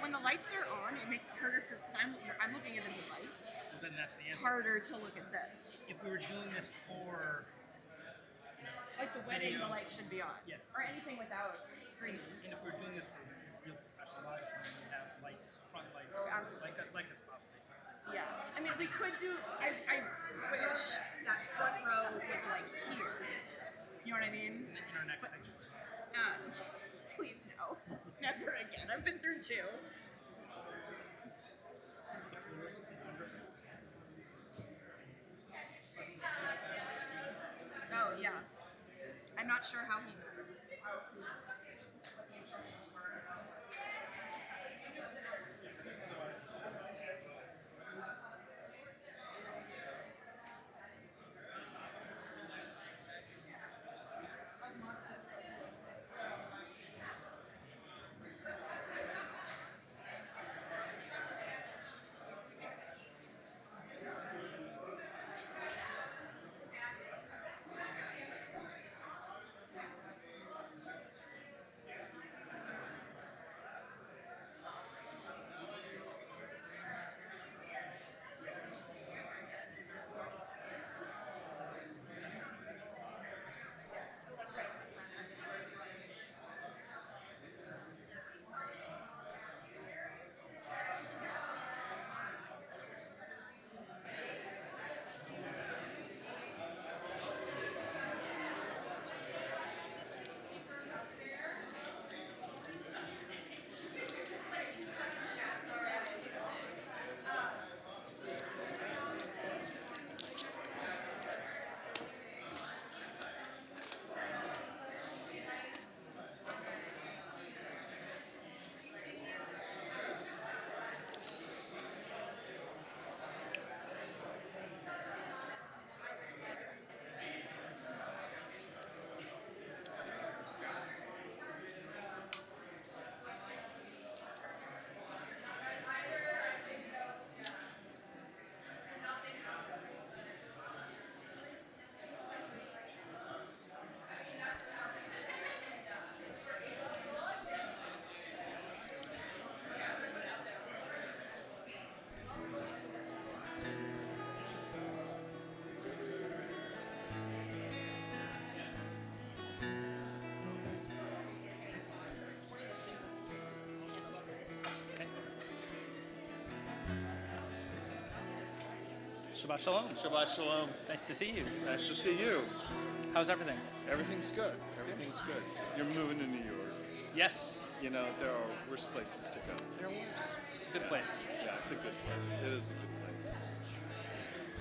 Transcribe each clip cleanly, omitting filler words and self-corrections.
when the lights are on, it makes it harder for because I'm looking at a device. Well, then that's the answer. Harder to look at this. If we were doing this for Like the wedding, video, the lights should be on. Yeah. Or anything without screens. and if we were doing this for real professional lives, we have lights, front lights, Absolutely. like a spotlight. Yeah. I mean, we could do. I wish that front row was like here. You know what I mean? In our next section. Please no. Never again. I've been through two. Oh yeah. I'm not sure how he. Shabbat shalom. Shabbat shalom. Nice to see you. Nice to see you. How's everything? Everything's good. Everything's good. You're moving to New York. Yes. You know, there are worse places to go. There are worse. It's a good place. Yeah, it's a good place. It is a good place.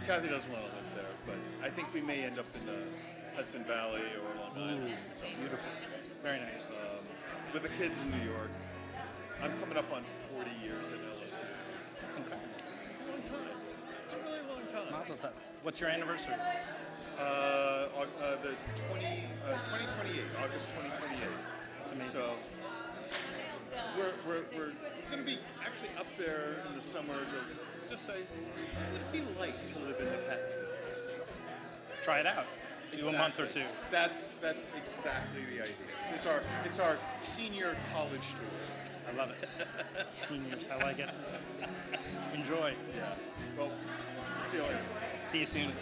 Kathy doesn't want to live there, but I think we may end up in the Hudson Valley or Long Island. Somewhere. Beautiful. Very nice. With the kids in New York. I'm coming up on 40 years at LSU. That's incredible. It's a long time. It's a really long time. Mazel tov. What's your anniversary? The 2028, August 2028. That's amazing. So we're going to be actually up there in the summer to just say, what would it be like to live in the Catskills? Try it out. Do a month or two. That's exactly the idea. It's our senior college tours. I love it. Seniors, I like it. Enjoy. Yeah. Well, see you later. See you soon.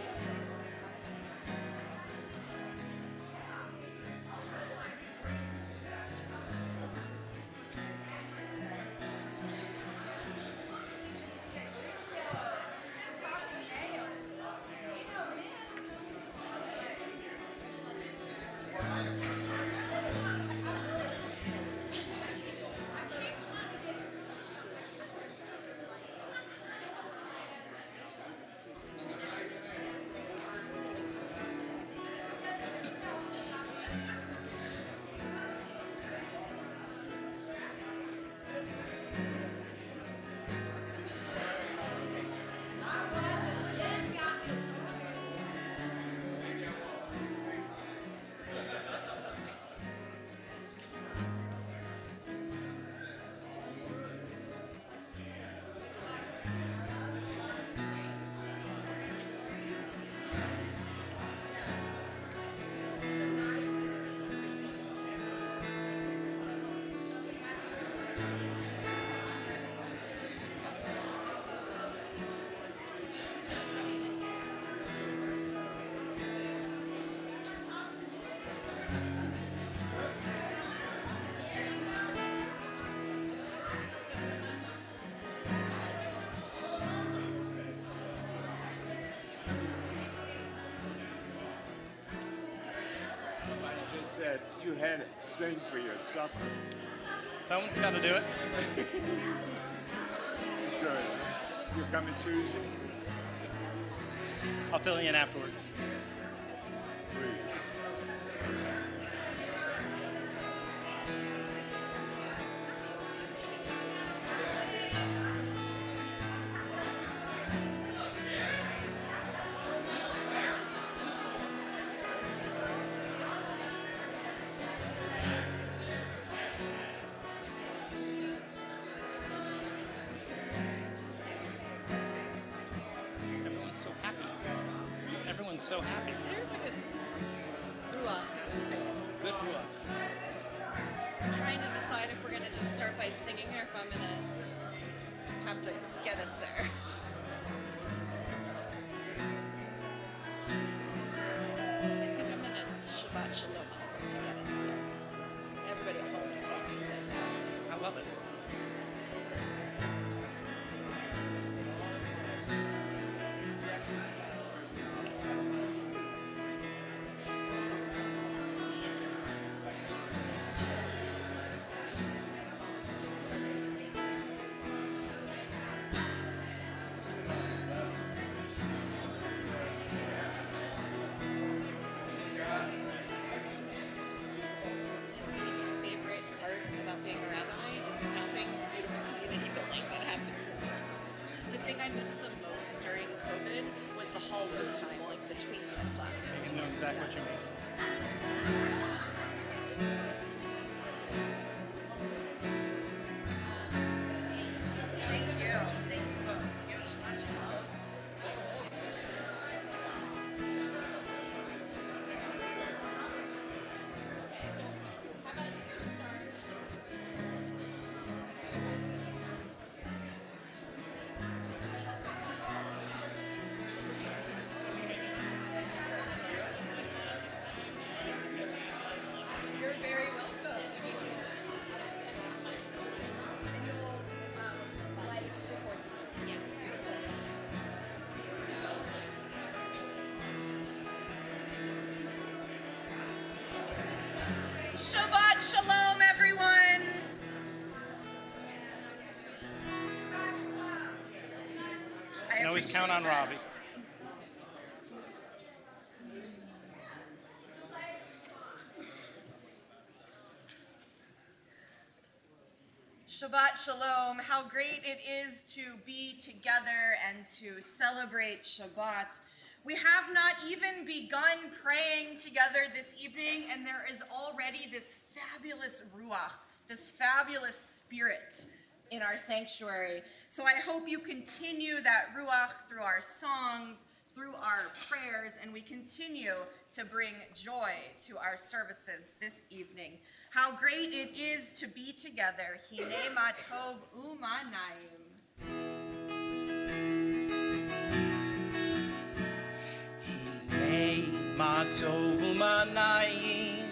said you had to sing for your supper. Someone's got to do it. Good. You're coming Tuesday? I'll fill you in afterwards. Please. Everyone's so happy. Everyone's so happy. There's a good ruach in the space. Good luck. I'm trying to decide if we're gonna just start by singing or if I'm gonna have to get us there. I think I'm gonna Shabbat Shalom to get us there. Everybody at home just want me to say that. I love it. Least favorite part about being a rabbi is stopping the beautiful community building that happens in those moments. The thing I missed the most during COVID was the hallway time, like between the classes. I know exactly what you mean. Thank you. Thank you. You're very welcome. And you'll light before this. Yes. Shabbat Shalom, everyone. I You can always count on appreciate that. Robbie. Shabbat Shalom. How great it is to be together and to celebrate Shabbat. We have not even begun praying together this evening, and there is already this fabulous ruach, this fabulous spirit in our sanctuary. So I hope you continue that ruach through our songs, through our prayers, and we continue to bring joy to our services this evening. How great it is to be together. Hine ma tov u'manayim. Hey, ma tov u'manayim,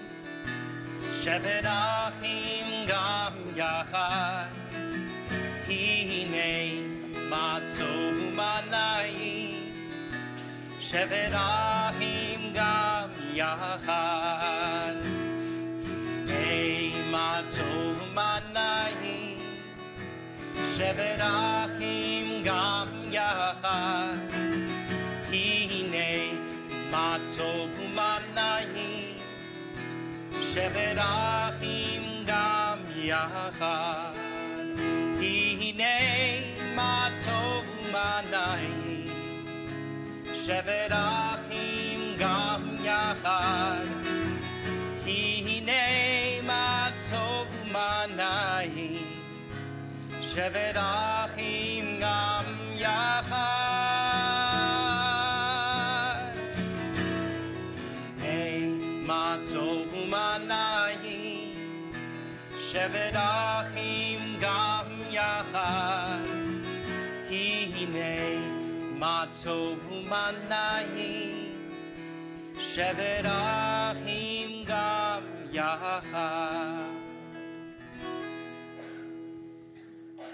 shevet achim gam yachad. Hine ma tov u'manayim, shevet achim gam yachad. Hine ma tov u'manayim, shevet achim gam yachad. Hine ma tov u'manayim, shevet achim gam yachad. Hine ma tov u'manayim, shevet achim gam yachad. Hine ma tov u'manayim, shevet achim gam yachad. Hine ma tov u'manayim, shevet achim gam yachad. Hine ma tov u'manayim, shevet achim gam yachad.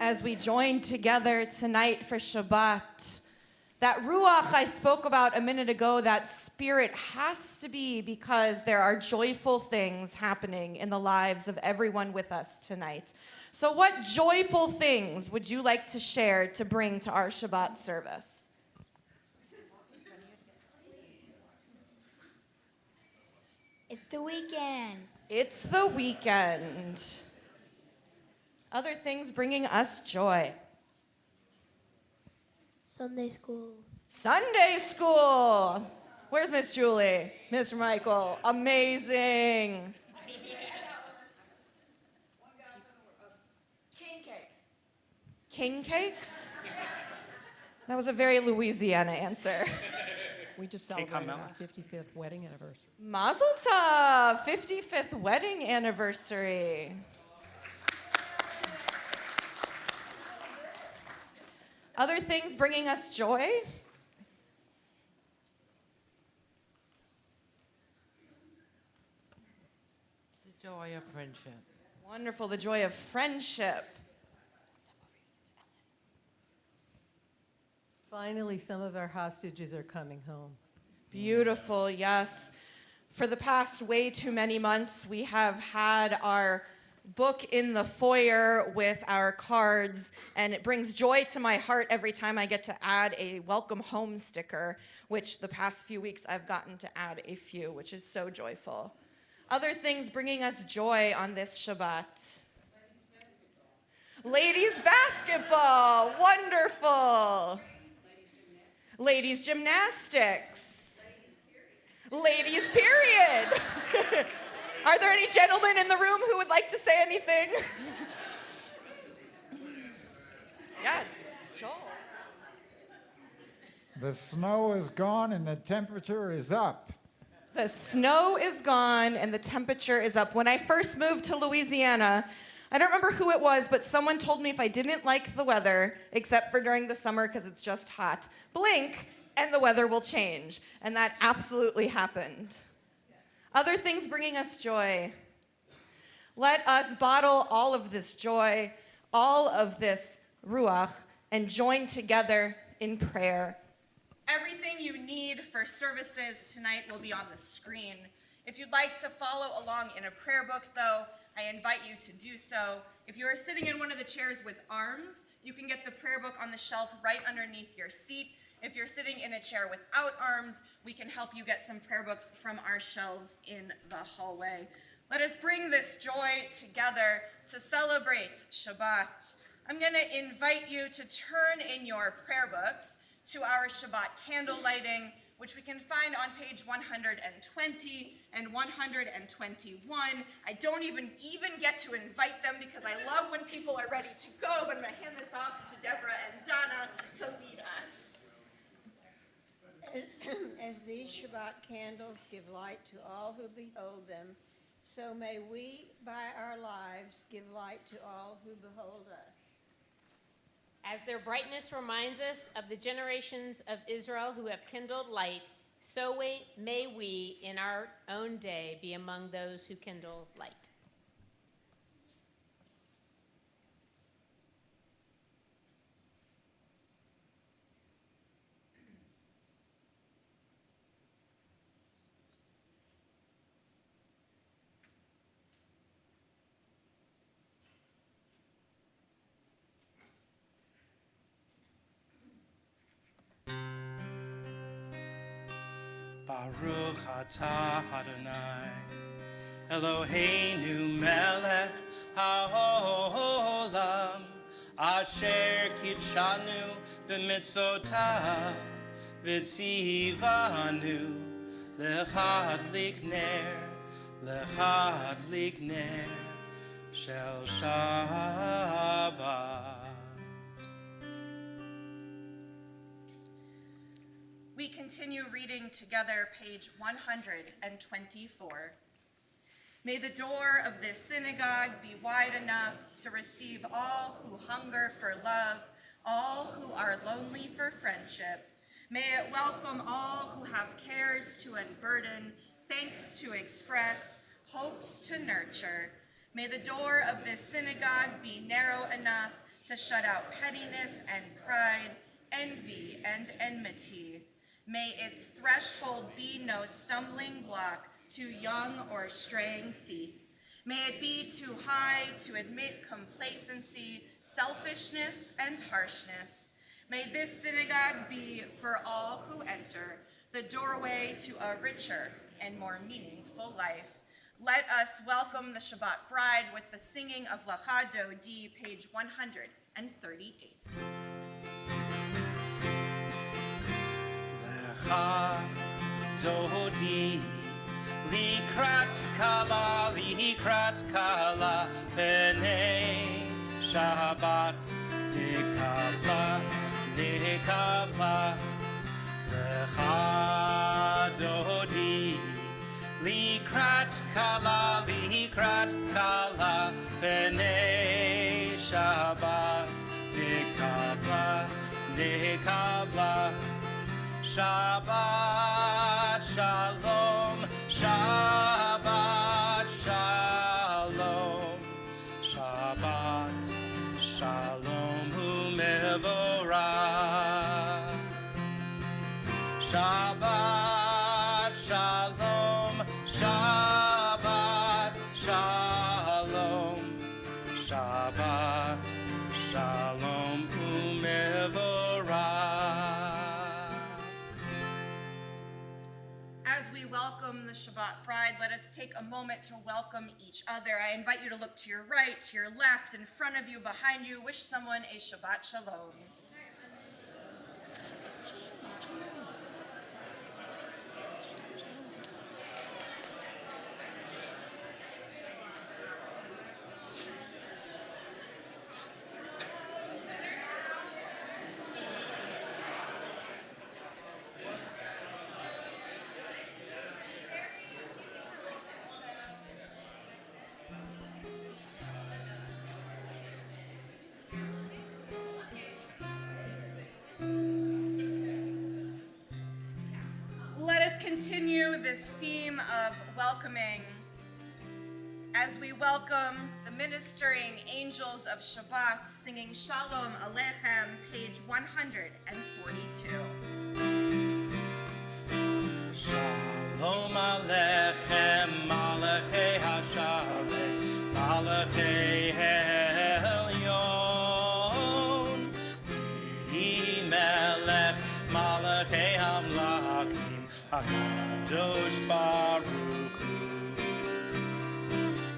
As we join together tonight for Shabbat, That ruach I spoke about a minute ago, that spirit has to be because there are joyful things happening in the lives of everyone with us tonight. So what joyful things would you like to share to bring to our Shabbat service? It's the weekend. It's the weekend. Other things bringing us joy. Sunday school. Sunday school. Where's Miss Julie? Mr. Michael. Amazing. King cakes. King cakes? That was a very Louisiana answer. We just Cake on celebrated our Mountain. 55th wedding anniversary. Mazel tov, 55th wedding anniversary. Other things bringing us joy? The joy of friendship. Wonderful, the joy of friendship. Finally, some of our hostages are coming home. Beautiful, yes. For the past way too many months, we have had our book in the foyer with our cards, and it brings joy to my heart every time I get to add a welcome home sticker, which the past few weeks I've gotten to add a few, which is so joyful. Other things bringing us joy on this Shabbat. Ladies basketball, wonderful. Ladies gymnastics. Ladies period. Are there any gentlemen in the room who would like to say anything? Yeah, Joel. The snow is gone and the temperature is up. The snow is gone and the temperature is up. When I first moved to Louisiana, I don't remember who it was, but someone told me if I didn't like the weather, except for during the summer because it's just hot, blink and the weather will change. And that absolutely happened. Other things bringing us joy. Let us bottle all of this joy, all of this ruach, and join together in prayer. Everything you need for services tonight will be on the screen. If you'd like to follow along in a prayer book, though, I invite you to do so. If you are sitting in one of the chairs with arms, you can get the prayer book on the shelf right underneath your seat. If you're sitting in a chair without arms, we can help you get some prayer books from our shelves in the hallway. Let us bring this joy together to celebrate Shabbat. I'm going to invite you to turn in your prayer books to our Shabbat candle lighting, which we can find on page 120 and 121. I don't even get to invite them because I love when people are ready to go, but I'm going to hand this off to Deborah and Donna to lead us. As these Shabbat candles give light to all who behold them, so may we, by our lives, give light to all who behold us. As their brightness reminds us of the generations of Israel who have kindled light, so may we, in our own day, be among those who kindle light. Baruch atah Adonai, Eloheinu melech haolam, asher kitshanu b'mitzvotav, v'tzivanu lechadlik ner shel Shabbat. We continue reading together page 124. May the door of this synagogue be wide enough to receive all who hunger for love, all who are lonely for friendship. May it welcome all who have cares to unburden, thanks to express, hopes to nurture. May the door of this synagogue be narrow enough to shut out pettiness and pride, envy, and enmity. May its threshold be no stumbling block to young or straying feet. May it be too high to admit complacency, selfishness, and harshness. May this synagogue be, for all who enter, the doorway to a richer and more meaningful life. Let us welcome the Shabbat bride with the singing of Lecha Dodi, page 138. Lecha Dodi, likrat kala, b'nei Shabbat, nikabla, Lecha Dodi, likrat kala, b'nei Shabbat, nikabla, Shabbat Shalom, Shabbat Shalom, Shabbat Shalom u'mevorah. Shabbat Shalom, Shabbat Shalom, Shabbat Shalom u'mevorah. As we welcome the Shabbat bride, let us take a moment to welcome each other. I invite you to look to your right, to your left, in front of you, behind you. Wish someone a Shabbat Shalom. Continue this theme of welcoming as we welcome the ministering angels of Shabbat singing Shalom Aleichem, page 142. Shalom Aleichem, Malachei HaSharei, Malachei Elyon, Melech, Malachei HaMlachim, HaKadosh Baruch Hu.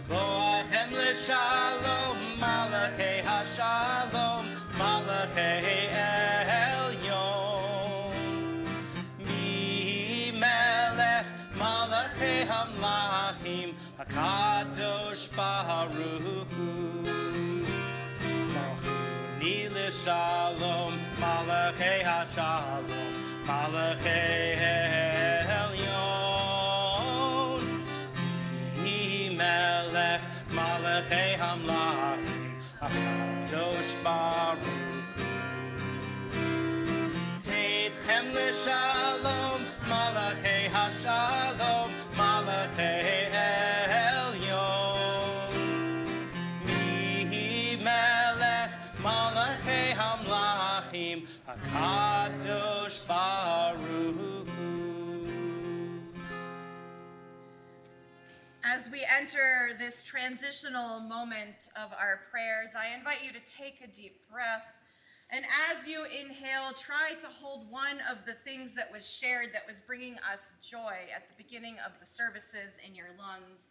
Boachem l'shalom, Malachei HaShalom, Malachei Elyon. Mi Melech, Malachei HaMlachim, HaKadosh Baruch Hu. Bochuni l'shalom, Malachei HaShalom, Malachei Elyon, Hi Melech, Malachei HaMlachim, HaKadosh Baruch Hu. Tzedchem l'shalom, Malachei HaShalom, Malachei Elyon, Mi Melech, Malachei HaMlachim, HaKadosh Baruch Hu. As we enter this transitional moment of our prayers, I invite you to take a deep breath. And as you inhale, try to hold one of the things that was shared that was bringing us joy at the beginning of the services in your lungs.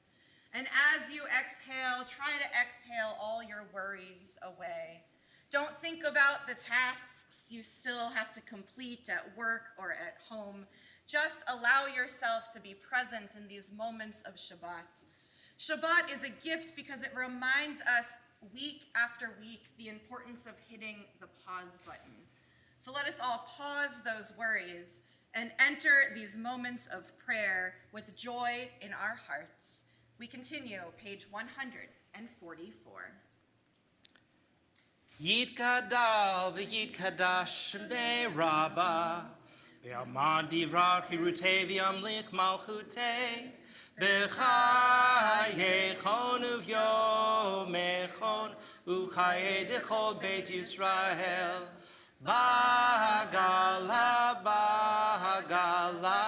And as you exhale, try to exhale all your worries away. Don't think about the tasks you still have to complete at work or at home. Just allow yourself to be present in these moments of Shabbat. Shabbat is a gift because it reminds us week after week the importance of hitting the pause button. So let us all pause those worries and enter these moments of prayer with joy in our hearts. We continue, page 144. Yitgadal v'yitkadash shmei Rabbah, Be'amad divrar chirutei v'yamlich malchutei, B'chayechon uv'yomechon, U'chayei dechol Beit Yisrael, Bagala, Bagala,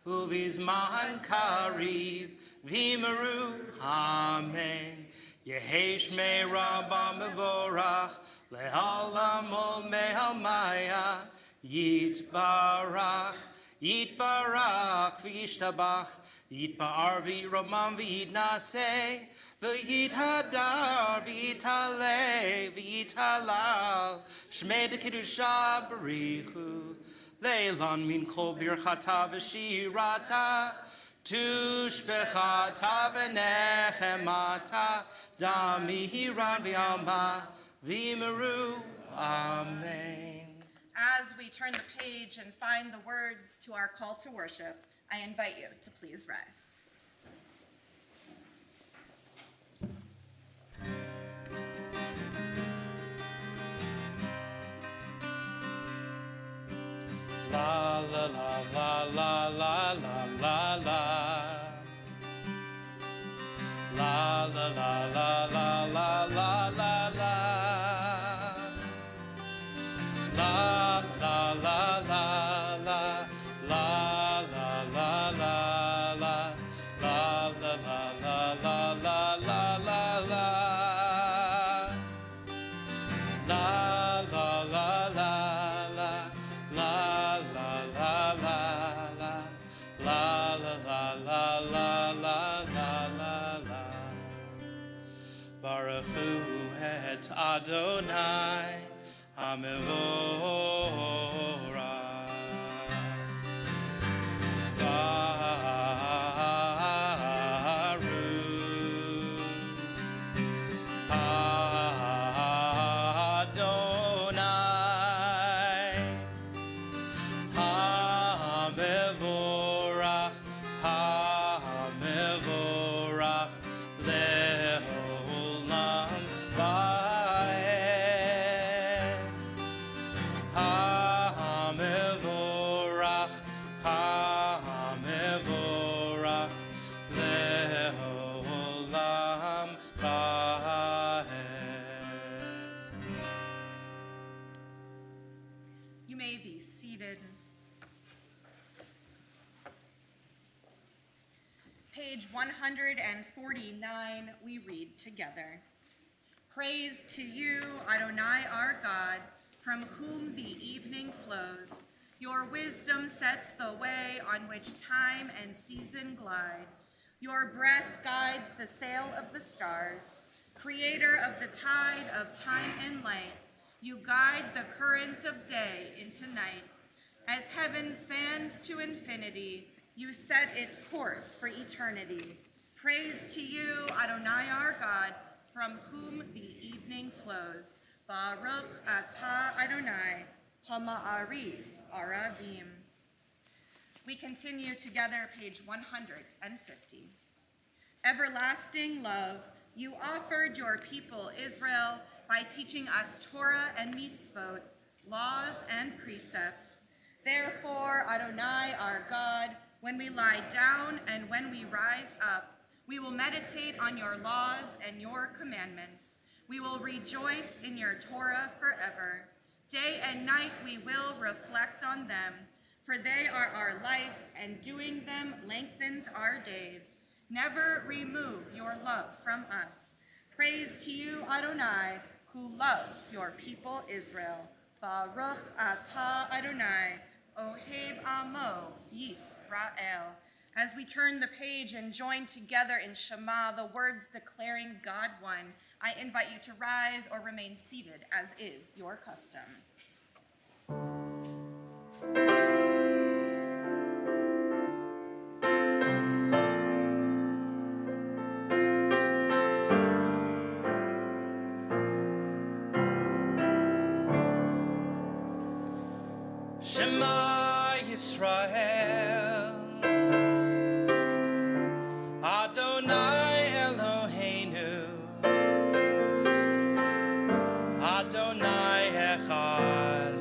Uvizman Kariv, Vimaru, Amen. Yehesh me Rabba Mevorach, Le'alam ol Me'almaya, Yitbarach, Yitbarach, V'yishtabach, Yitbar v'Roman v'Yitnaseh, V'Yithadar, V'Yitale, V'Yitalal, Shmei de Kedusha Barichu, Leilan min kol birchata v'shirata, Tushbechata v'nechemata, Damihiran v'alma, V'yimeru, Amen. As we turn the page and find the words to our call to worship, I invite you to please rise. La la la la la la la la la. La la la la la la la la la. La la la la la la la la la la la la la la la la la la. La la la la la la la la la la la la la la la la la. Baruch Hu et Adonai Hamevorach. Baruch Adonai Hamevorach, Hamevorach le'olam va'ed. Hamevorach, Hamevorach le'olam va'ed. You may be seated. Page 149, we read together. Praise to you, Adonai our God, from whom the evening flows. Your wisdom sets the way on which time and season glide. Your breath guides the sail of the stars. Creator of the tide of time and light, you guide the current of day into night. As heaven spans to infinity, you set its course for eternity. Praise to you, Adonai our God, from whom the evening flows. Baruch atah Adonai, hama'ariv aravim. We continue together, page 150. Everlasting love, you offered your people Israel by teaching us Torah and mitzvot, laws and precepts. Therefore, Adonai our God, when we lie down and when we rise up, we will meditate on your laws and your commandments. We will rejoice in your Torah forever. Day and night we will reflect on them, for they are our life, and doing them lengthens our days. Never remove your love from us. Praise to you, Adonai, who loves your people Israel. Baruch atah Adonai, Ohev Amo Yisrael. As we turn the page and join together in Shema, the words declaring God one, I invite you to rise or remain seated, as is your custom. Shema Yisrael, Adonai Eloheinu, Adonai Echad,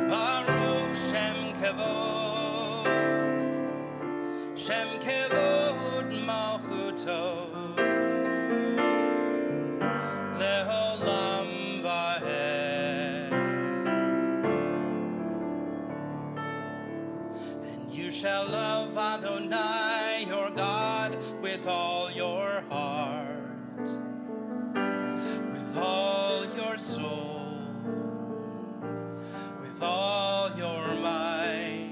Baruch Shem Kevod, Shem Kevod Malchuto, Leolam Vaed. with all your heart, with all your soul, with all your might.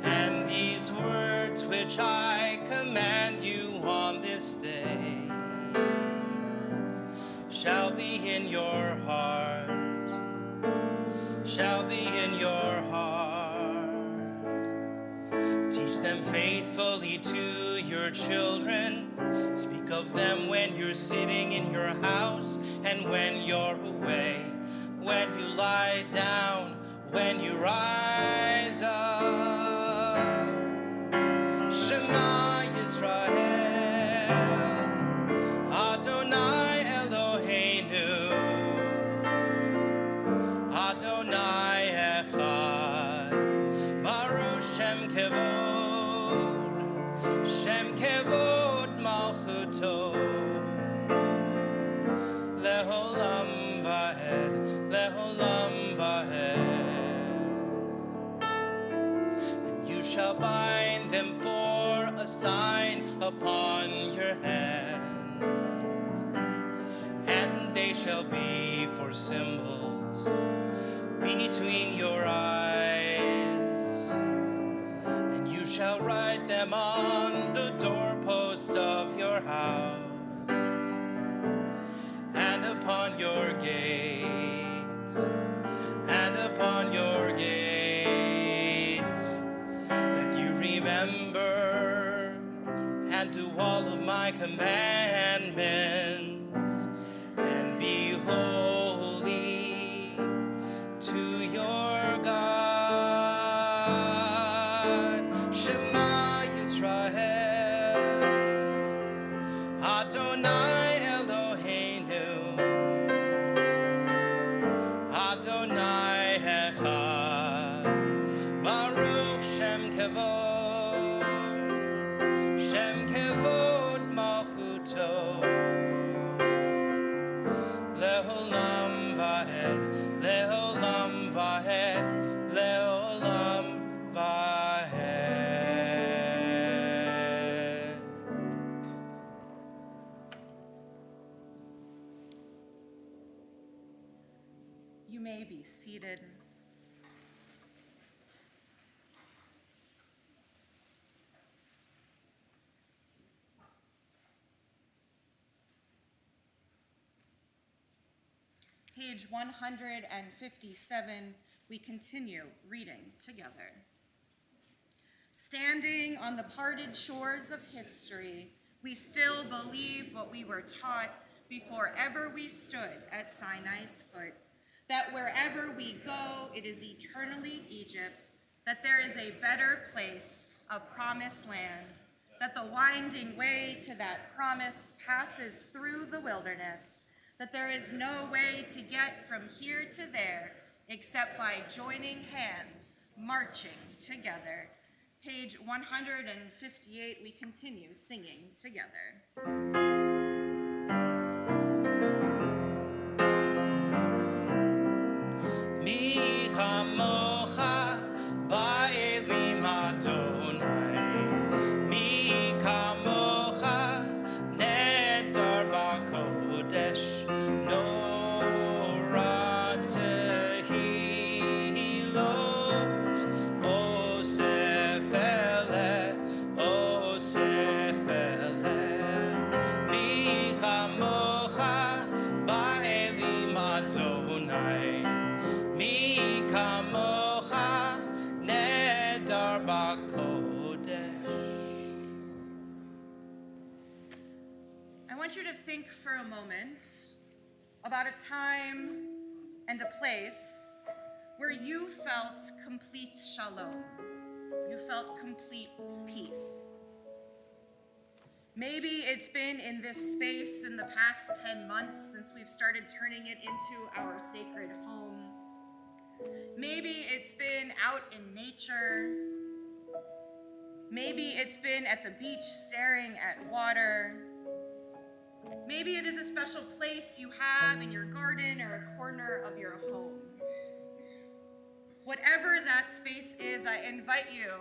And these words which I command you on this day shall be in your heart, shall be in your heart. Teach them faithfully to your children. Speak of them when you're sitting in your house and when you're away, when you lie down, when you rise up. Shema Yisrael, Adonai Eloheinu, Adonai Echad, Baruch Shem Kevod Malchuto, Leholam Vahed, Leholam Vahed. And you shall bind them for a sign upon your hand, and they shall be for symbols between your eyes. And you shall write them on the doorposts of your house and upon your gates, and upon your gates, that you remember and do all of my commandments, and be holy to your God. Shema Yisrael, Adonai Eloheinu, Adonai Echad, Baruch Shem Kevod Malchuto, Leholam Vahed, Leholam Vahed, Leholam Vahed. You may be seated. Page 157, we continue reading together. Standing on the parted shores of history, we still believe what we were taught before ever we stood at Sinai's foot, that wherever we go, it is eternally Egypt, that there is a better place, a promised land, that the winding way to that promise passes through the wilderness, that there is no way to get from here to there except by joining hands, marching together. Page 158, we continue singing together. Mi chamocha ba'elim Adonai, mi kamocha nedar b'kodesh, no ratehilot, osefele, mi chamocha ba'elim Adonai, mi kamocha nedar b'kodesh. I want you to think for a moment about a time and a place where you felt complete shalom. You felt complete peace. Maybe it's been in this space in the past 10 months since we've started turning it into our sacred home. Maybe it's been out in nature. Maybe it's been at the beach staring at water. Maybe it is a special place you have in your garden or a corner of your home. Whatever that space is, I invite you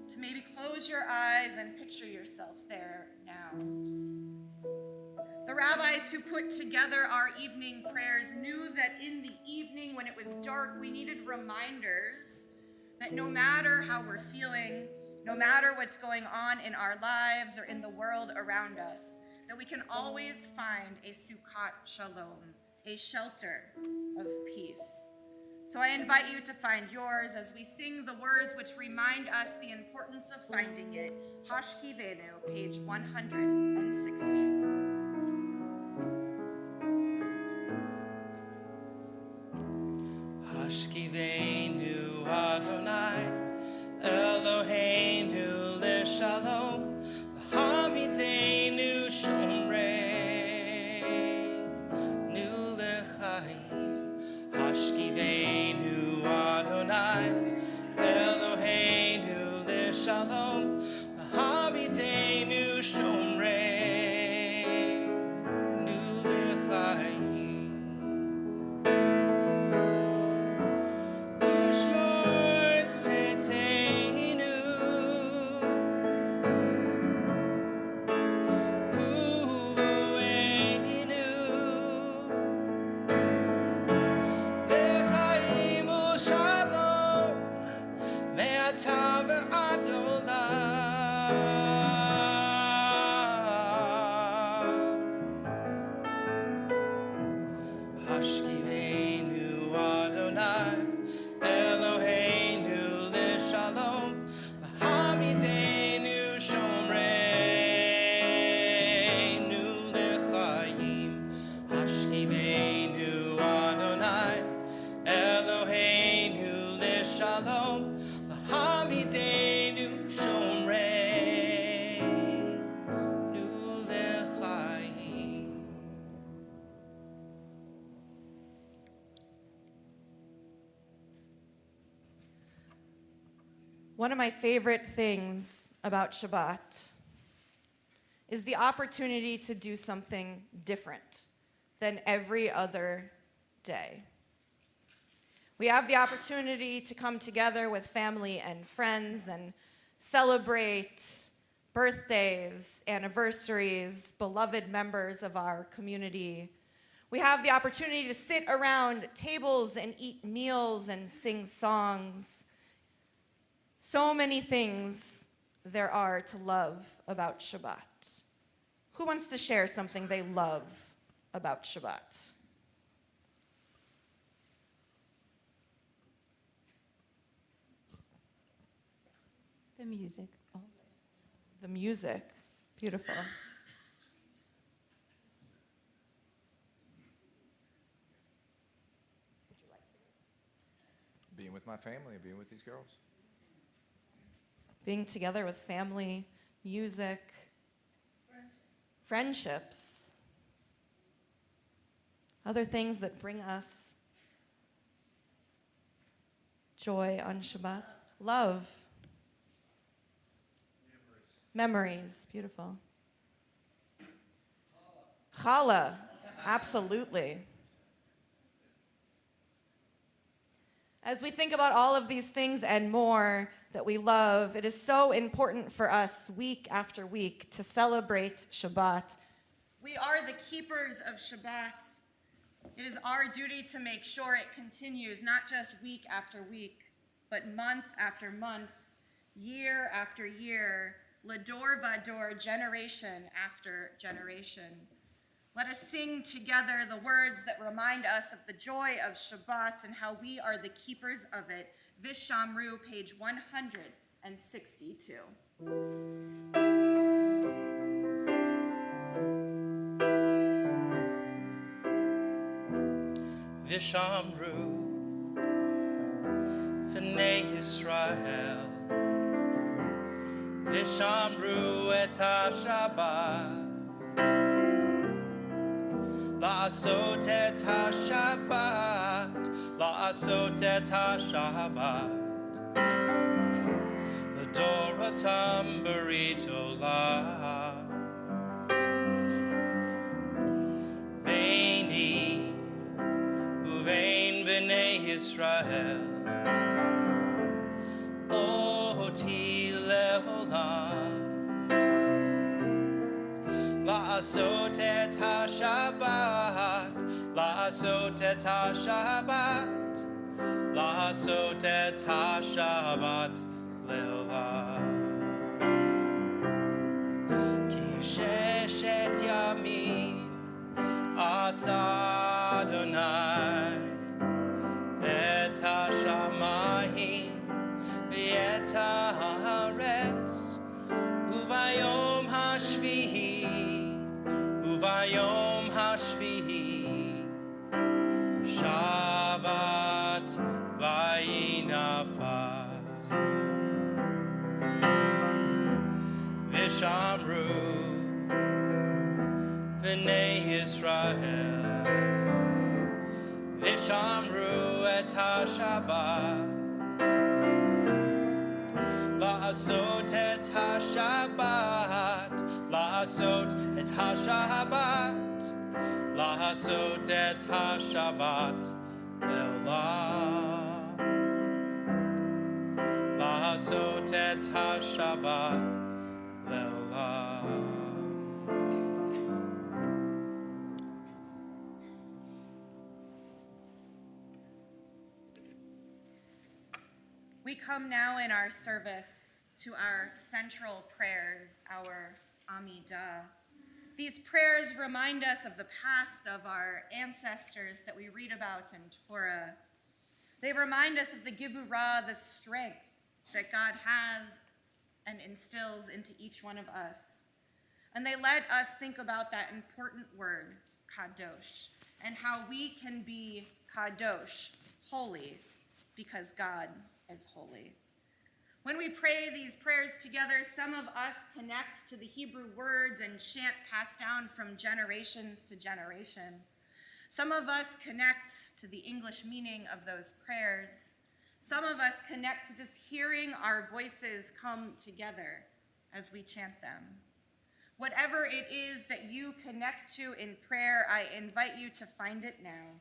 to maybe close your eyes and picture yourself there now. The rabbis who put together our evening prayers knew that in the evening when it was dark, we needed reminders that no matter how we're feeling, no matter what's going on in our lives or in the world around us, that we can always find a sukkot shalom, a shelter of peace. So I invite you to find yours as we sing the words which remind us the importance of finding it. Hashkivenu, page 160. Hashkivenu Adonai Eloheinu leShalom Hamidenu Shomrei Nu lechaim Hashkivenu Adonai Eloheinu leShalom Hamidenu Shomrei Nu lechaim Hashkivenu Adonai Eloheinu leShalom Hamidenu Shomreinu lechaim Hashkivenu Adonai Eloheinu leShalom Hamidenu Shomreinu lechaim. One of my favorite things about Shabbat is the opportunity to do something different than every other day. We have the opportunity to come together with family and friends and celebrate birthdays, anniversaries, beloved members of our community. We have the opportunity to sit around tables and eat meals and sing songs. So many things there are to love about Shabbat. Who wants to share something they love about Shabbat? The music. Oh. The music. Beautiful. Being with my family, being with these girls. Being together with family, music, friendships, other things that bring us joy on Shabbat. Love. Memories. Beautiful. Challah. Absolutely. As we think about all of these things and more that we love, it is so important for us week after week to celebrate Shabbat. We are the keepers of Shabbat. It is our duty to make sure it continues, not just week after week, but month after month, year after year, Lador Vador, generation after generation. Let us sing together the words that remind us of the joy of Shabbat and how we are the keepers of it. Vishamru, page 162. Vishamru V'nei Yisrael Vishamru et HaShabbat La'asot et HaShabbat La'asot et HaShabbat L'doratam berit olam Beini uvein b'nei Yisrael Oti le לעשות את השבת, לעשות את השבת, לעשות את השבת לעולם. כי ששת ימים עשה אדוני את השמיים ואת הארץ, וביום השביעי, וביום השביעי שבת וינפש. ושמרו בני ישראל, ושמרו את השבת, לעשות את השבת, לעשות את השבת, לעשות את השבת לעולם, לעשות את השבת לעולם. We come now in our service to our central prayers, our Amidah. These prayers remind us of the past of our ancestors that we read about in Torah. They remind us of the Givurah, the strength that God has and instills into each one of us. And they let us think about that important word, kadosh, and how we can be kadosh, holy, because God is holy. When we pray these prayers together, some of us connect to the Hebrew words and chant passed down from generations to generation. Some of us connect to the English meaning of those prayers. Some of us connect to just hearing our voices come together as we chant them. Whatever it is that you connect to in prayer, I invite you to find it now.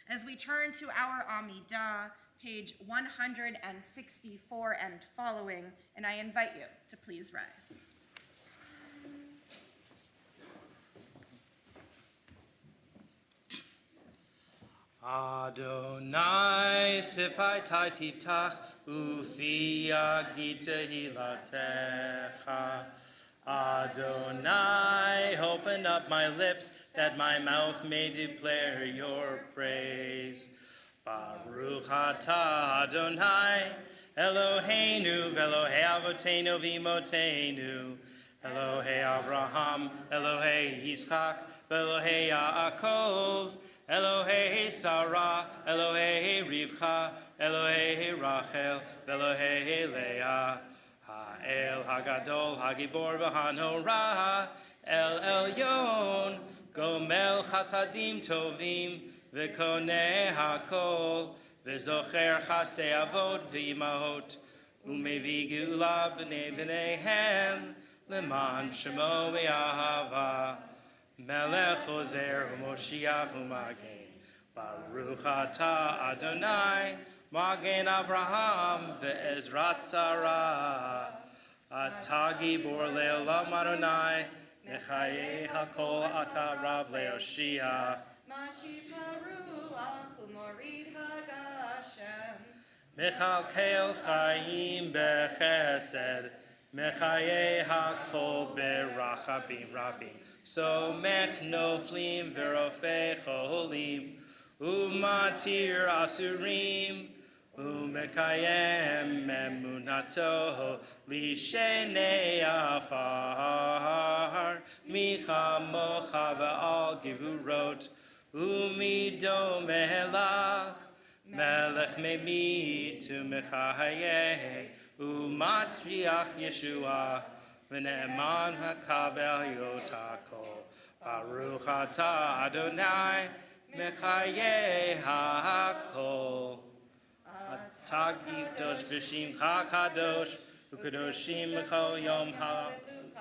As we turn to our Amidah, page 164 and following, and I invite you to please rise. Adonai sifai tiftach ufi yagid tehilatecha. Adonai, open up my lips that my mouth may declare your praise. Baruch atah Adonai, Eloheinu v'Elohei avotenu v'imotenu, Elohei Avraham, Elohei Yitzchak, v'Elohei Yaakov, Elohei Sarah, Elohei Rivcha, Elohei Rachel, v'Elohei Leah, Ha'el Hagadol, Hagibor v'Hanorah, El Elyon, Gomel Chasadim Tovim, V'koneh hakol, v'zocher chastei avot v'imahot, u'mevi geula b'nei b'neihem, leman shemo v'yahava, melech ozer u'moshiach u'magen, baruch atah Adonai, magen Avraham v'ezrat Sarah, atah gibor le'olam Adonai, mechayei hakol atah rav le'oshia, Mechalkel Chaim bechesed, Mechayei hakol berachabim rabim. Somech noflim v'rofei cholim, umatir asurim, umekayem emunato lishenei afar, michamocha v'al givurot, umido melach, melech memit umechayeh, umatzriach Yeshua, v'ne'eman hakabel yotako, baruch atah Adonai, mechayeh hakol. Atah givdosh v'shimcha kadosh, u'kadoshim mechol yom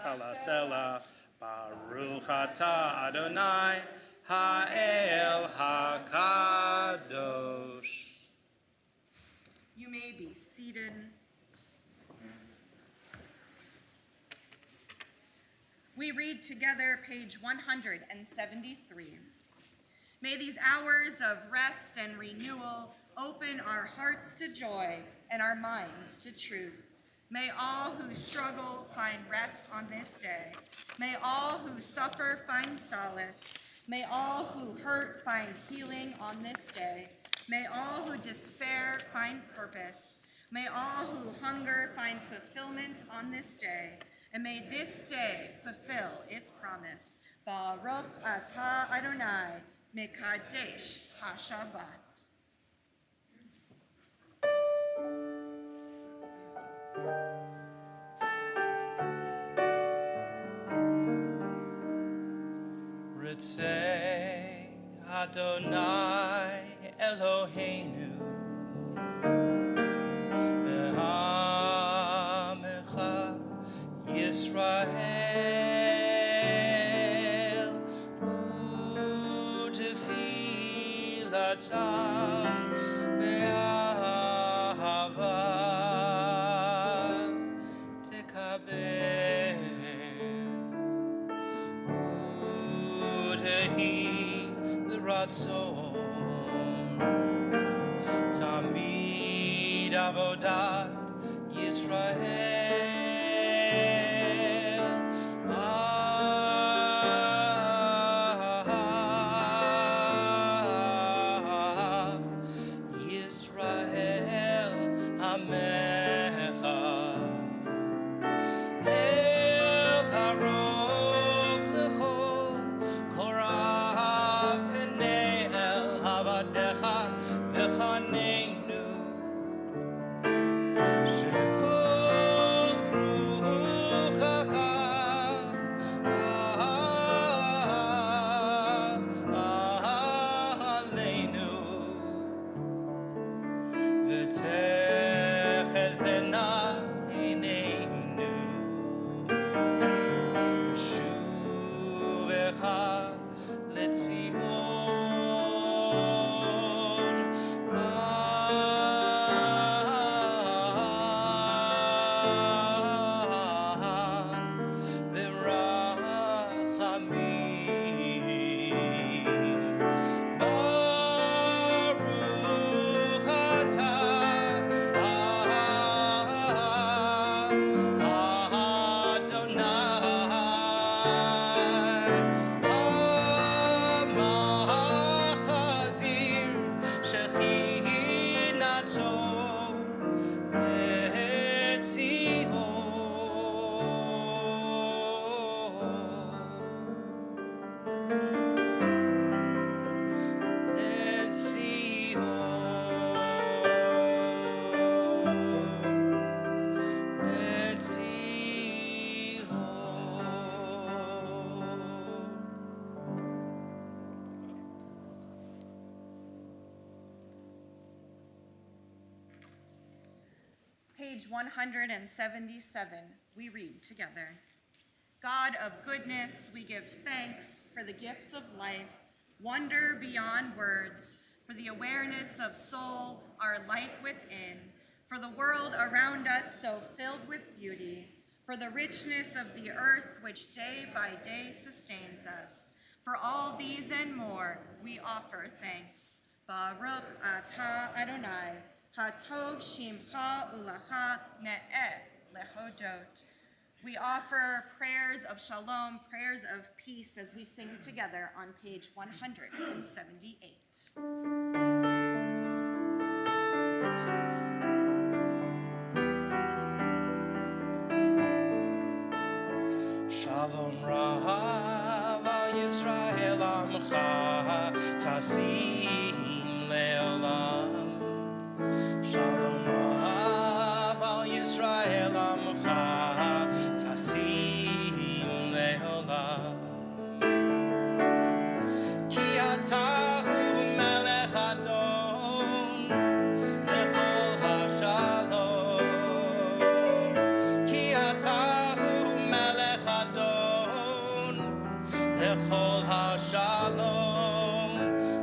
chalasela, baruch atah Adonai, Ha'el HaKadosh. You may be seated. We read together page 173. May these hours of rest and renewal open our hearts to joy and our minds to truth. May all who struggle find rest on this day. May all who suffer find solace. May all who hurt find healing on this day. May all who despair find purpose. May all who hunger find fulfillment on this day. And may this day fulfill its promise. Baruch atah Adonai, Mekadesh HaShabbat. Ritzei Adonai Eloheinu V'hamecha Yisrael U'tefilatam Be'ahava Tekabel Ratzon Tamid Avodat Yisrael Yisrael Hamecha El Karov Lechol Korah v'chaneinu shevol ruchacha aleinu v'techelzena eineinu v'shuvecha letzion Page 177, we read together. God of goodness, we give thanks for the gift of life, wonder beyond words, for the awareness of soul, our light within, for the world around us so filled with beauty, for the richness of the earth which day by day sustains us. For all these and more, we offer thanks. Baruch atah Adonai, Hatov Shimcha Ulacha Ne'eh Lehodot. We offer prayers of shalom, prayers of peace as we sing together on page 178. Shalom Rav al Yisrael Amcha Tasim Leolam. Shalom Rav al Yisrael Amcha Tasim Leolam. Ki atahu melech adon lechol hashalom. Ki atahu melech adon lechol hashalom.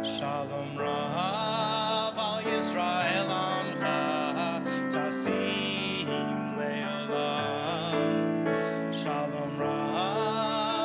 Shalom Rav al Yisrael Amcha Tasim Leolam. Shalom Rav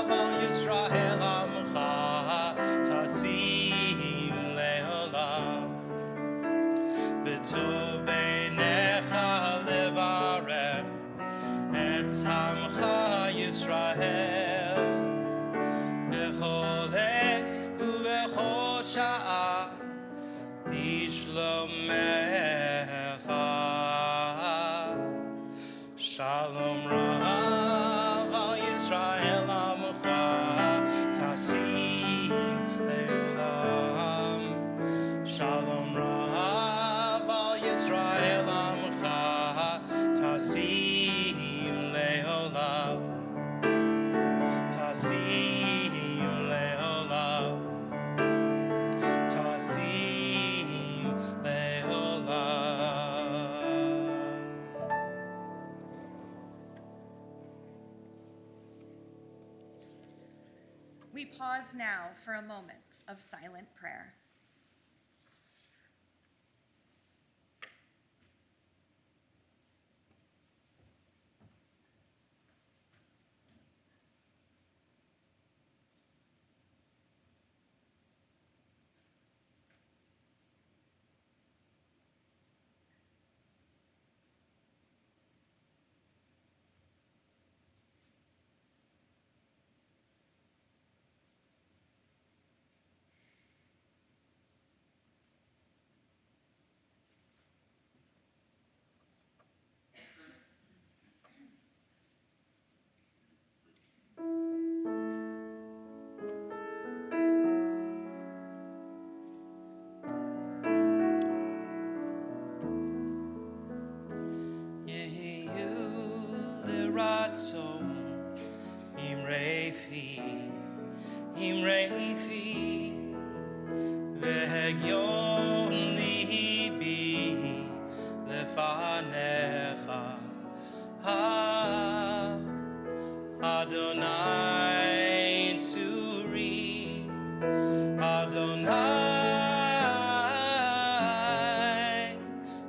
We pause now for a moment of silent prayer. Adonai Tzuri, Adonai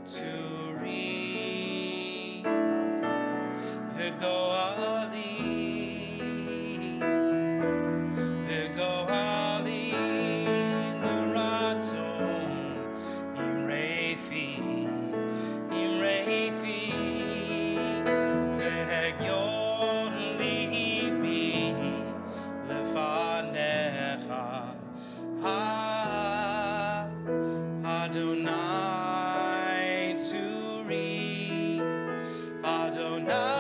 Tzuri, V'goali, V'goali, L'ratzon, Im Reifi, V'hegyon libi lefanecha, Adonai Tzuri, Adonai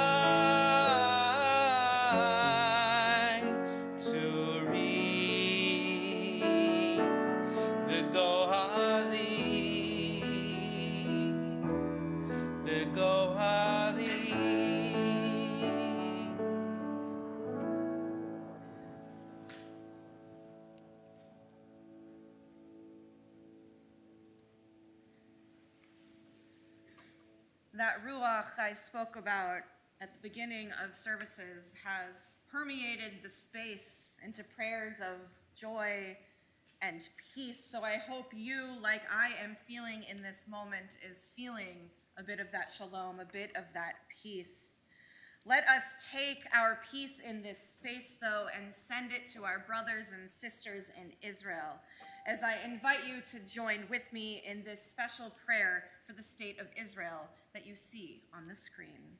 Tzuri, V'goali, V'goali. That Ruach I spoke about at the beginning of services has permeated the space into prayers of joy and peace. So I hope you, like I am feeling in this moment, is feeling a bit of that shalom, a bit of that peace. Let us take our peace in this space, though, and send it to our brothers and sisters in Israel, as I invite you to join with me in this special prayer for the state of Israel that you see on the screen.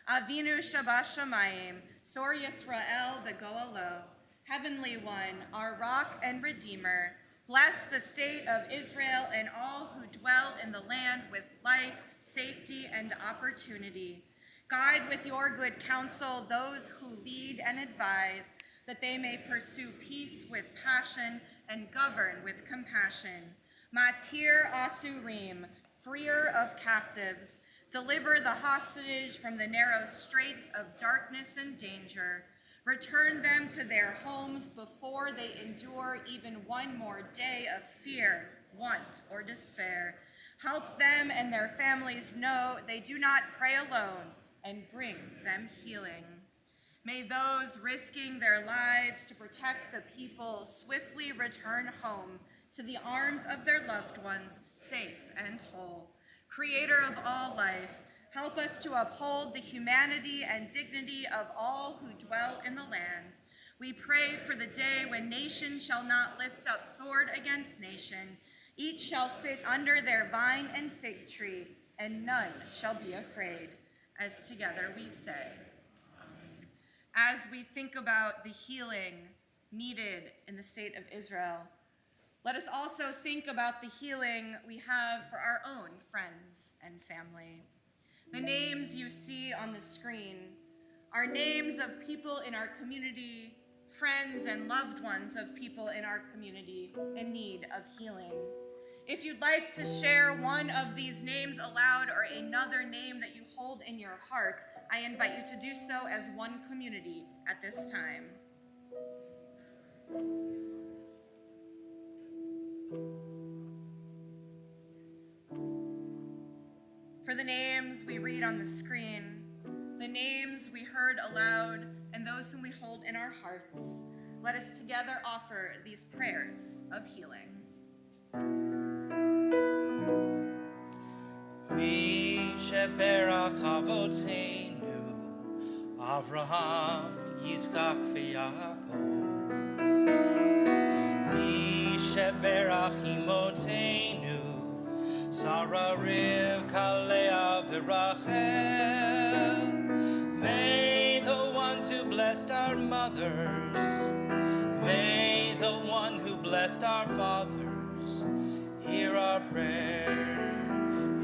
Avinu Shabbat Shamayim, Sor Yisrael v'Goalo, Heavenly One, our rock and redeemer, bless the state of Israel and all who dwell in the land with life, safety, and opportunity. Guide with your good counsel those who lead and advise, that they may pursue peace with passion and govern with compassion. Matir Asurim, freer of captives, deliver the hostage from the narrow straits of darkness and danger. Return them to their homes before they endure even one more day of fear, want, or despair. Help them and their families know they do not pray alone, and bring them healing. May those risking their lives to protect the people swiftly return home to the arms of their loved ones, safe and whole. Creator of all life, help us to uphold the humanity and dignity of all who dwell in the land. We pray for the day when nation shall not lift up sword against nation. Each shall sit under their vine and fig tree, and none shall be afraid. As together we say, Amen. As we think about the healing needed in the state of Israel, let us also think about the healing we have for our own friends and family. The names you see on the screen are names of people in our community, friends and loved ones of people in our community in need of healing. If you'd like to share one of these names aloud or another name that you hold in your heart, I invite you to do so as one community at this time. For the names we read on the screen, the names we heard aloud, and those whom we hold in our hearts, let us together offer these prayers of healing. Mi sheberach avoteinu, Avraham, Yitzchak, v'Yaakov. Mi sheberach imotenu, Sarah, Rivka, Leah, v'Rachel. May the ones who blessed our mothers, may the one who blessed our fathers, hear our prayer,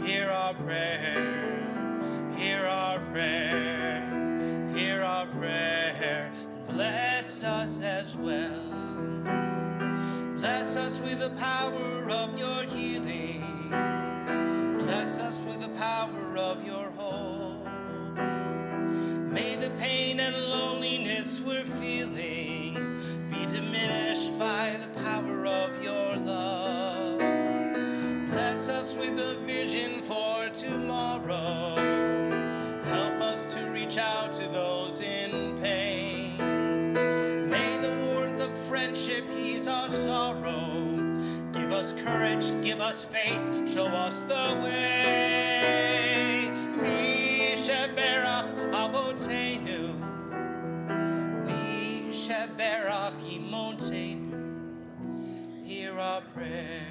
hear our prayer, hear our prayer, hear our prayer, and bless us as well. Bless us with the power of your healing. Bless us with the power of your hope. May the pain and loneliness we're feeling be diminished by the power of your love. Bless us with a vision for tomorrow. Help us to reach out to those in pain. May the warmth of friendship ease our sorrow. Give us courage, give us faith, show us the way. Mi sheberach avotenu, mi sheberach imotenu. Hear our prayer,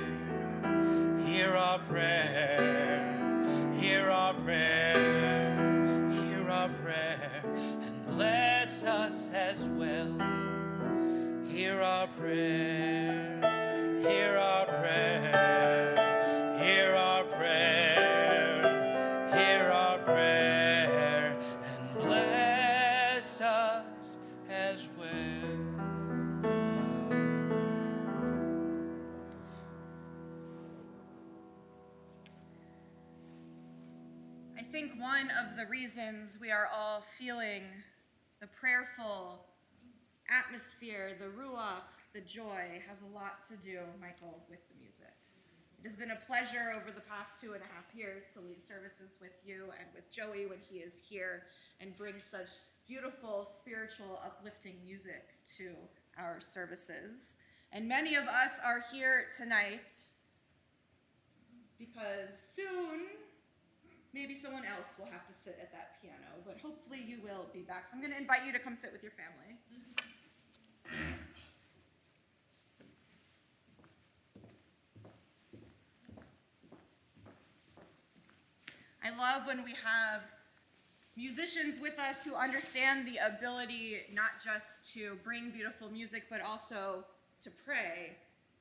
hear our prayer, hear our prayer, hear our prayer, and bless us as well. Hear our prayer, hear our prayer, hear our prayer, hear our prayer, and bless us as well. I think one of the reasons we are all feeling the prayerful atmosphere, the ruach, the joy, has a lot to do, Michael, with the music. It has been a pleasure over the past 2.5 years to lead services with you and with Joey when he is here and bring such beautiful, spiritual, uplifting music to our services. And many of us are here tonight because soon maybe someone else will have to sit at that piano, but hopefully you will be back. So I'm going to invite you to come sit with your family. I love when we have musicians with us who understand the ability not just to bring beautiful music, but also to pray.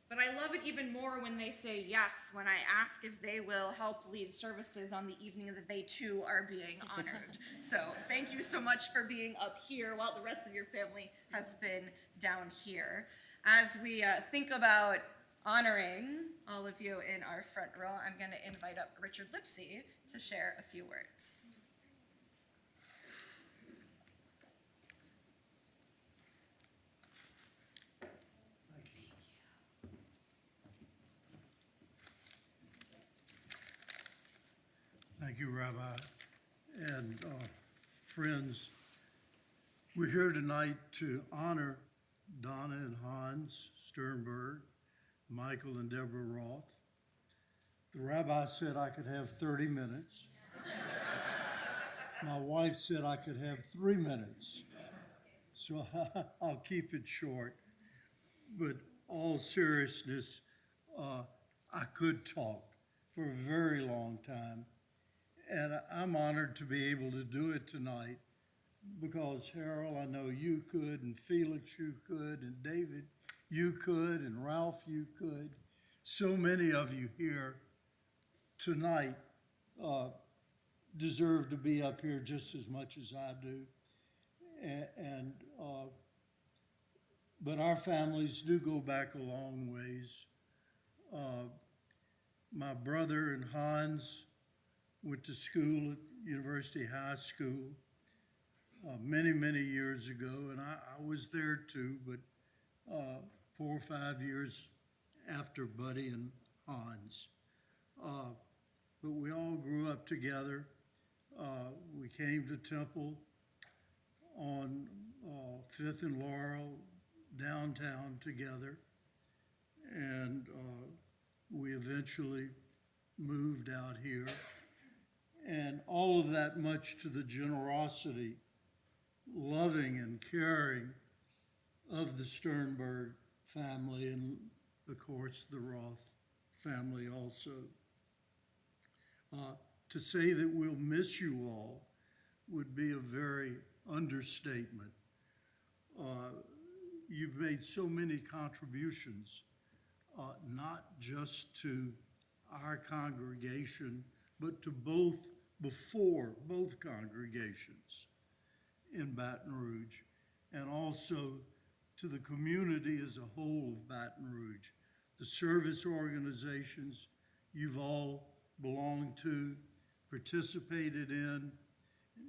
But I love it even more when they say yes, when I ask if they will help lead services on the evening that they too are being honored. So thank you so much for being up here while the rest of your family has been down here. As we think about honoring all of you in our front row, I'm going to invite up Richard Lipsey to share a few words. Thank you, Rabbi, and friends. We're here tonight to honor Donna and Hans Sternberg, Michael and Deborah Roth. The rabbi said I could have 30 minutes. My wife said I could have 3 minutes, so I'll keep it short. But all seriousness, I could talk for a very long time. And I'm honored to be able to do it tonight because, Harold, I know you could, and Felix, you could, and David, you could, and Ralph, you could. So many of you here tonight deserve to be up here just as much as I do. But our families do go back a long ways. My brother and Hans went to school at University High School many, many years ago, and I was there too, but 4 or 5 years after Buddy and Hans. But we all grew up together. We came to Temple on 5th and Laurel, downtown together, and we eventually moved out here. And all of that much to the generosity, loving and caring of the Sternberg family, and of course the Roth family also. To say that we'll miss you all would be a very understatement. You've made so many contributions, not just to our congregation, but to both congregations in Baton Rouge, and also to the community as a whole of Baton Rouge. The service organizations you've all belonged to, participated in,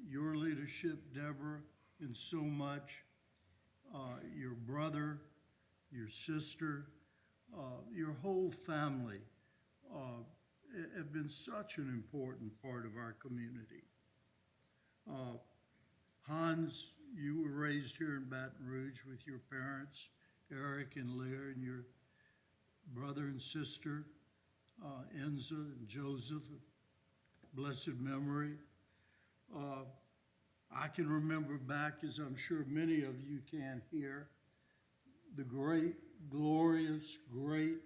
your leadership, Deborah, in so much, your brother, your sister, your whole family have been such an important part of our community. Hans, you were raised here in Baton Rouge with your parents, Eric and Leah, and your brother and sister, Enza and Joseph, of blessed memory. I can remember back, as I'm sure many of you can here, the great, glorious, great,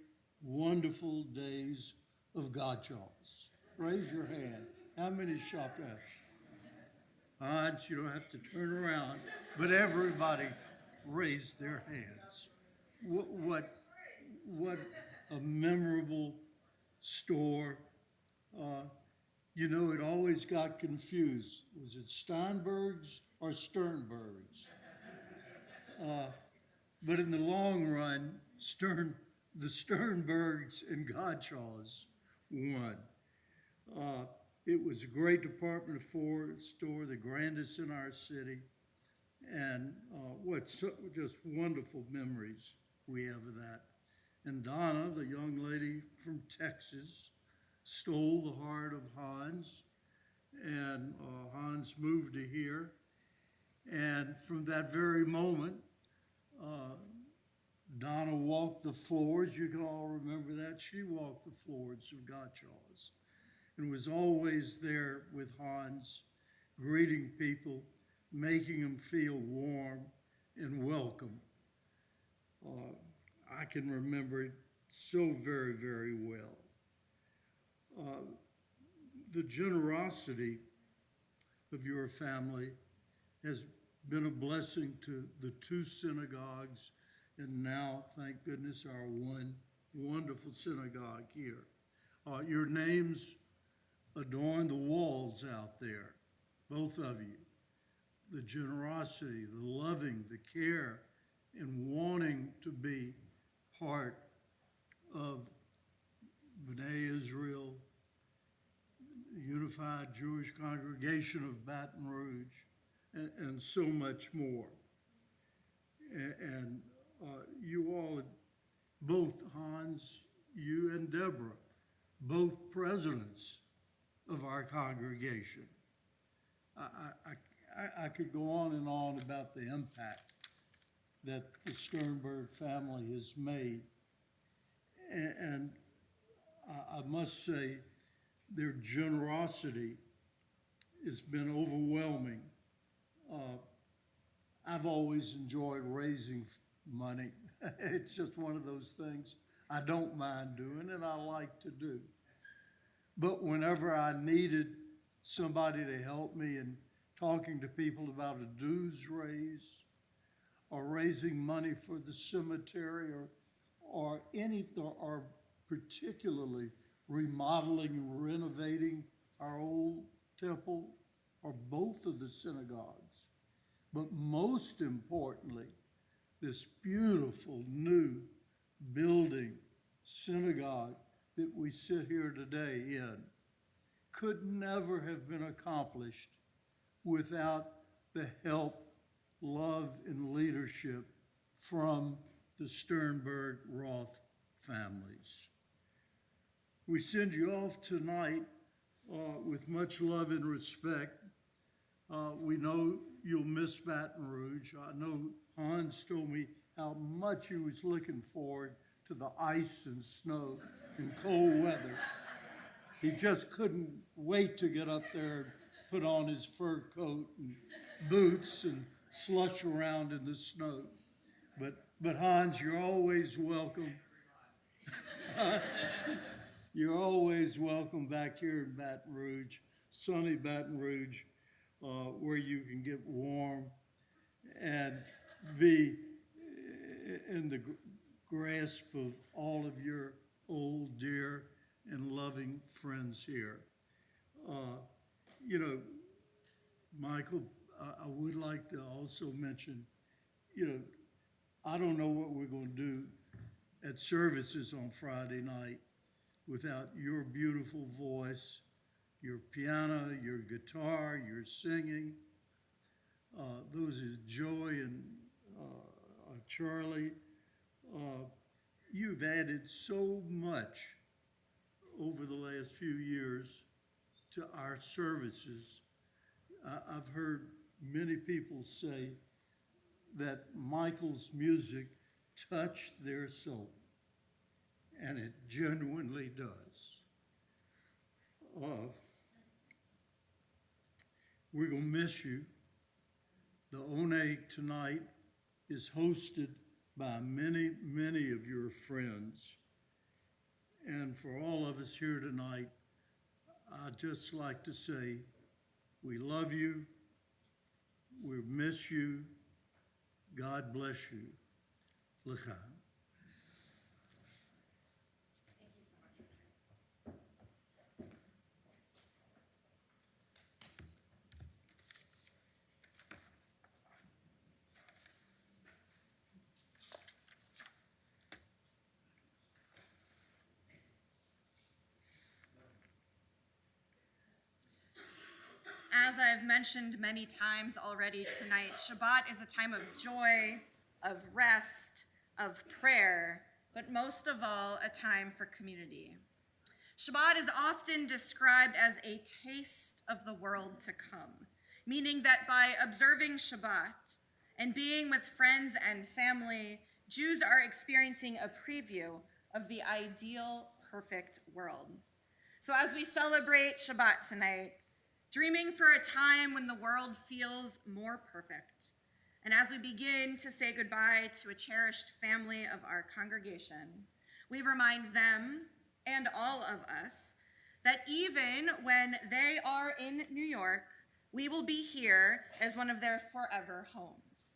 wonderful days of Gottschalk's. Raise your hand. How many shop at? Hans, you don't have to turn around, but everybody raised their hands. What a memorable store. You know, it always got confused. Was it Steinberg's or Sternberg's? But in the long run, the Sternbergs and Gottschalks won. It was a great department store, the grandest in our city, and just wonderful memories we have of that. And Donna, the young lady from Texas, stole the heart of Hans, and Hans moved to here. And from that very moment, Donna walked the floors. You can all remember that. She walked the floors of Gottschalk's and was always there with Hans, greeting people, making them feel warm and welcome. I can remember it so very, very well. The generosity of your family has been a blessing to the two synagogues, and now, thank goodness, our one wonderful synagogue here. Your names adorn the walls out there, both of you. The generosity, the loving, the care, and wanting to be part of B'nai Israel, Unified Jewish Congregation of Baton Rouge, and so much more. And you all, both Hans, you and Deborah, both presidents of our congregation. I could go on and on about the impact that the Sternberg family has made. And I must say, their generosity has been overwhelming. I've always enjoyed raising money. It's just one of those things I don't mind doing and I like to do. But whenever I needed somebody to help me in talking to people about a dues raise or raising money for the cemetery or particularly remodeling and renovating our old temple or both of the synagogues, but most importantly, this beautiful new building, synagogue that we sit here today in, could never have been accomplished without the help, love, and leadership from the Sternberg Roth families. We send you off tonight with much love and respect. We know you'll miss Baton Rouge. I know Hans told me how much he was looking forward to the ice and snow and cold weather. He just couldn't wait to get up there and put on his fur coat and boots and slush around in the snow. But Hans, you're always welcome. You're always welcome back here in Baton Rouge, sunny Baton Rouge, where you can get warm and be in the grasp of all of your old, dear, and loving friends here. You know, Michael, I would like to also mention, you know, I don't know what we're going to do at services on Friday night without your beautiful voice, your piano, your guitar, your singing. Those is Joy and Charlie. You've added so much over the last few years to our services. I've heard many people say that Michael's music touched their soul, and it genuinely does. We're going to miss you. The One tonight is hosted by many, many of your friends. And for all of us here tonight, I'd just like to say we love you, we miss you, God bless you. L'chaim. As I've mentioned many times already tonight, Shabbat is a time of joy, of rest, of prayer, but most of all, a time for community. Shabbat is often described as a taste of the world to come, meaning that by observing Shabbat and being with friends and family, Jews are experiencing a preview of the ideal, perfect world. So as we celebrate Shabbat tonight, dreaming for a time when the world feels more perfect, and as we begin to say goodbye to a cherished family of our congregation, we remind them and all of us that even when they are in New York, we will be here as one of their forever homes.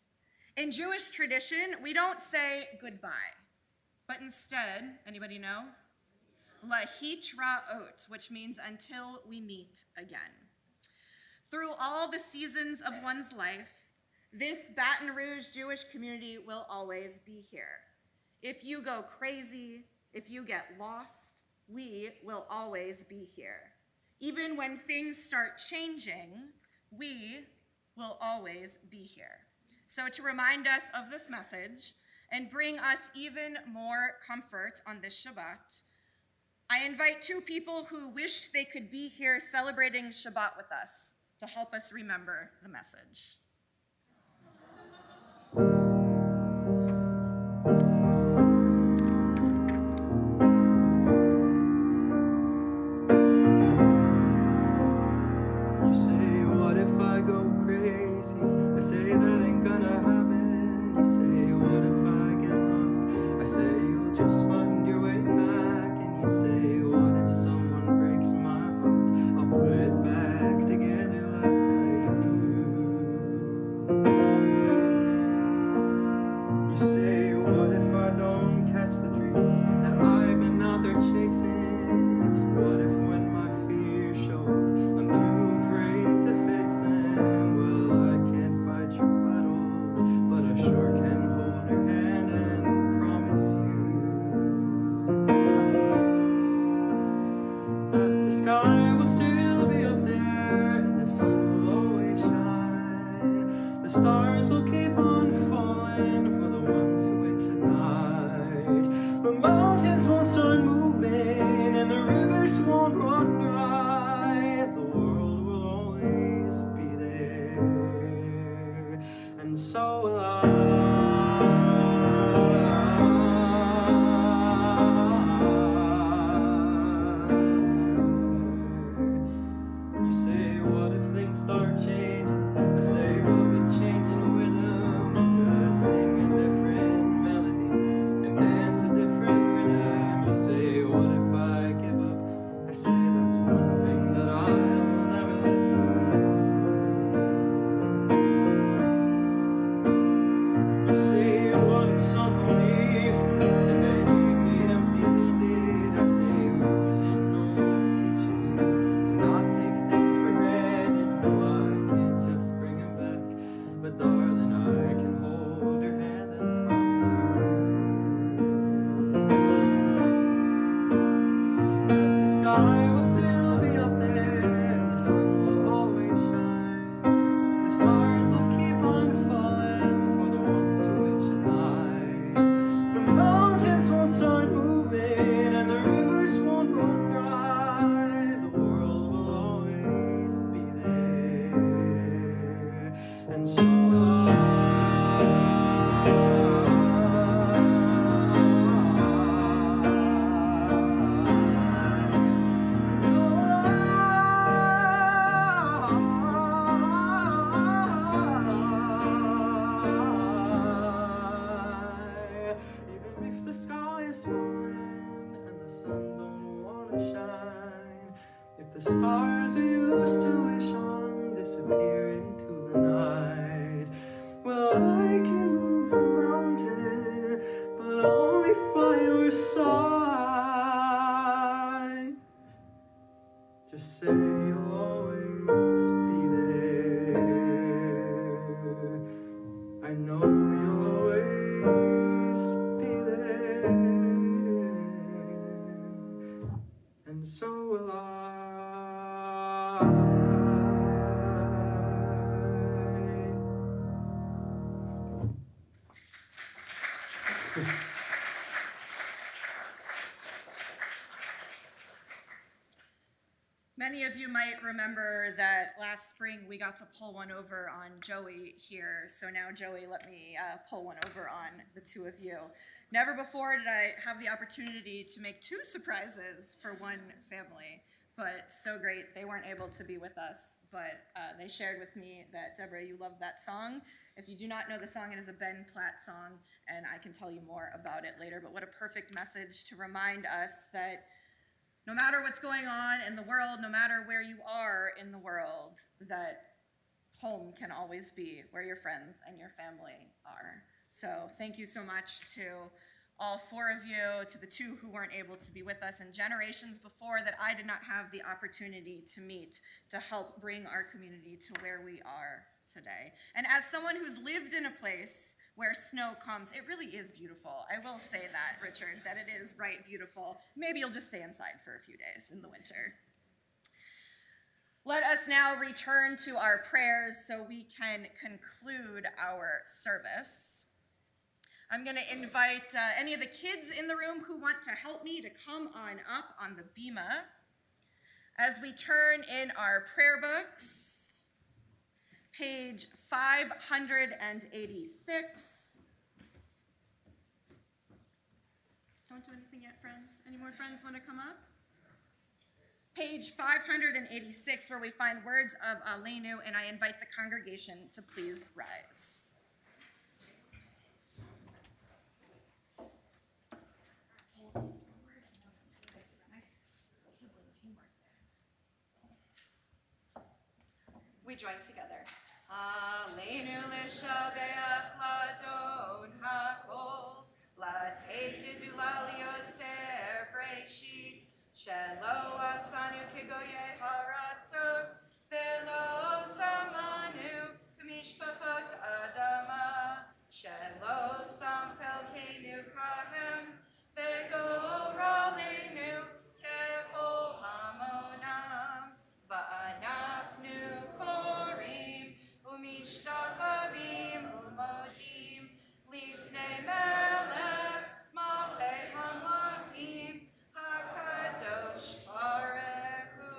In Jewish tradition, we don't say goodbye, but instead, anybody know? Lahitraot, which means until we meet again. Through all the seasons of one's life, this Baton Rouge Jewish community will always be here. If you go crazy, if you get lost, we will always be here. Even when things start changing, we will always be here. So to remind us of this message and bring us even more comfort on this Shabbat, I invite two people who wished they could be here celebrating Shabbat with us to help us remember the message. You say, what if I go crazy? I say that ain't gonna happen. You say, what if I get lost? I say, you'll just find your way back. And you say, what if someone breaks my heart? I'll put it back together like I do. The stars we used to wish on disappear into the night. Well, I can move a mountain, but only by your side. Just say you'll always be there. I know you'll always be there. And so will I. Many of you might remember that last spring we got to pull one over on Joey here. So now, Joey, let me pull one over on the two of you. Never before did I have the opportunity to make two surprises for one family, but so great. They weren't able to be with us, but they shared with me that, Deborah, you love that song. If you do not know the song, it is a Ben Platt song, and I can tell you more about it later. But what a perfect message to remind us that no matter what's going on in the world, no matter where you are in the world, that home can always be where your friends and your family are. So thank you so much to all four of you, to the two who weren't able to be with us, and generations before that I did not have the opportunity to meet to help bring our community to where we are today. And as someone who's lived in a place where snow comes, it really is beautiful. I will say that, Richard, that it is right beautiful. Maybe you'll just stay inside for a few days in the winter. Let us now return to our prayers so we can conclude our service. I'm going to invite any of the kids in the room who want to help me to come on up on the bima as we turn in our prayer books. Page 586. Don't do anything yet, friends. Any more friends want to come up? Page 586, where we find words of Aleinu, and I invite the congregation to please rise. We join together. Aleinu l'shabeach ladon hakol, latei gedula liotzer breshit, shelo asanu kegoyei haratzot, velo samanu k'mishpachot adama, shelo sam chelkeinu kahem, v'goraleinu kechol hamonam, va'anachnu Mishtachavim umodim lifnei melech malchei hamlachim hakadosh baruch hu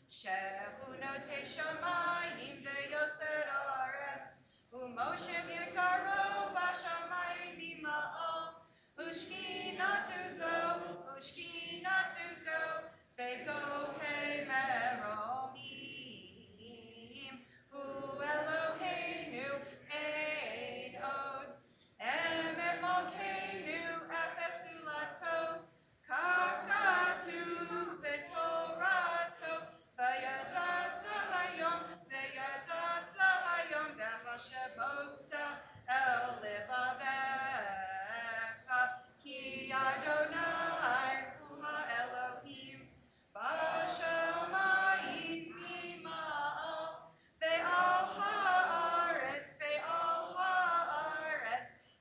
shehu notei shamayim veyoser haaretz umoshev yekaro bashamayim bima'ol ushkinatu zo vegohei meromim hu Eloheinu ein od emet malkeinu efesulato kakatu betorato vayadata hayom v'hashavota el levavecha ki Adonai hu ha'Elohim b'shamayim mima'al ve'al haaretz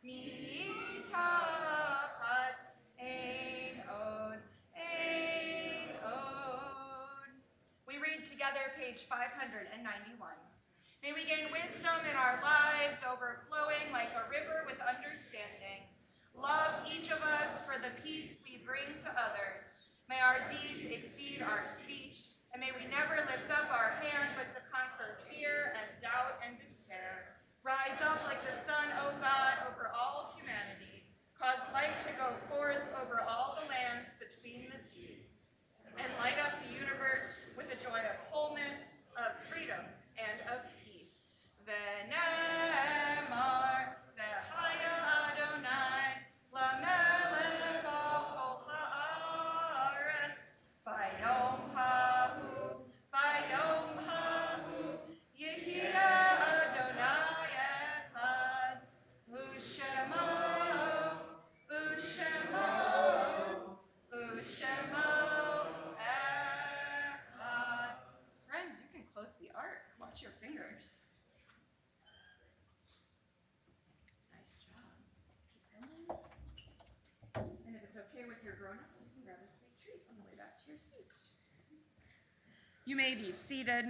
mitachat ein od. We read together page 591. May we gain wisdom in our lives, overflowing like a river with understanding. Loved each of us for the peace we bring to others. May our deeds exceed our speech, and may we never lift up our hand but to conquer fear and doubt and despair. Rise up like the sun, O God, over all humanity. Cause light to go forth over all the lands between the seas. And light up the universe with the joy of wholeness, of freedom, and of peace. V'nemar v'haya Adonai lamelech al kol haaretz vayom ha'hu seat. You may be seated.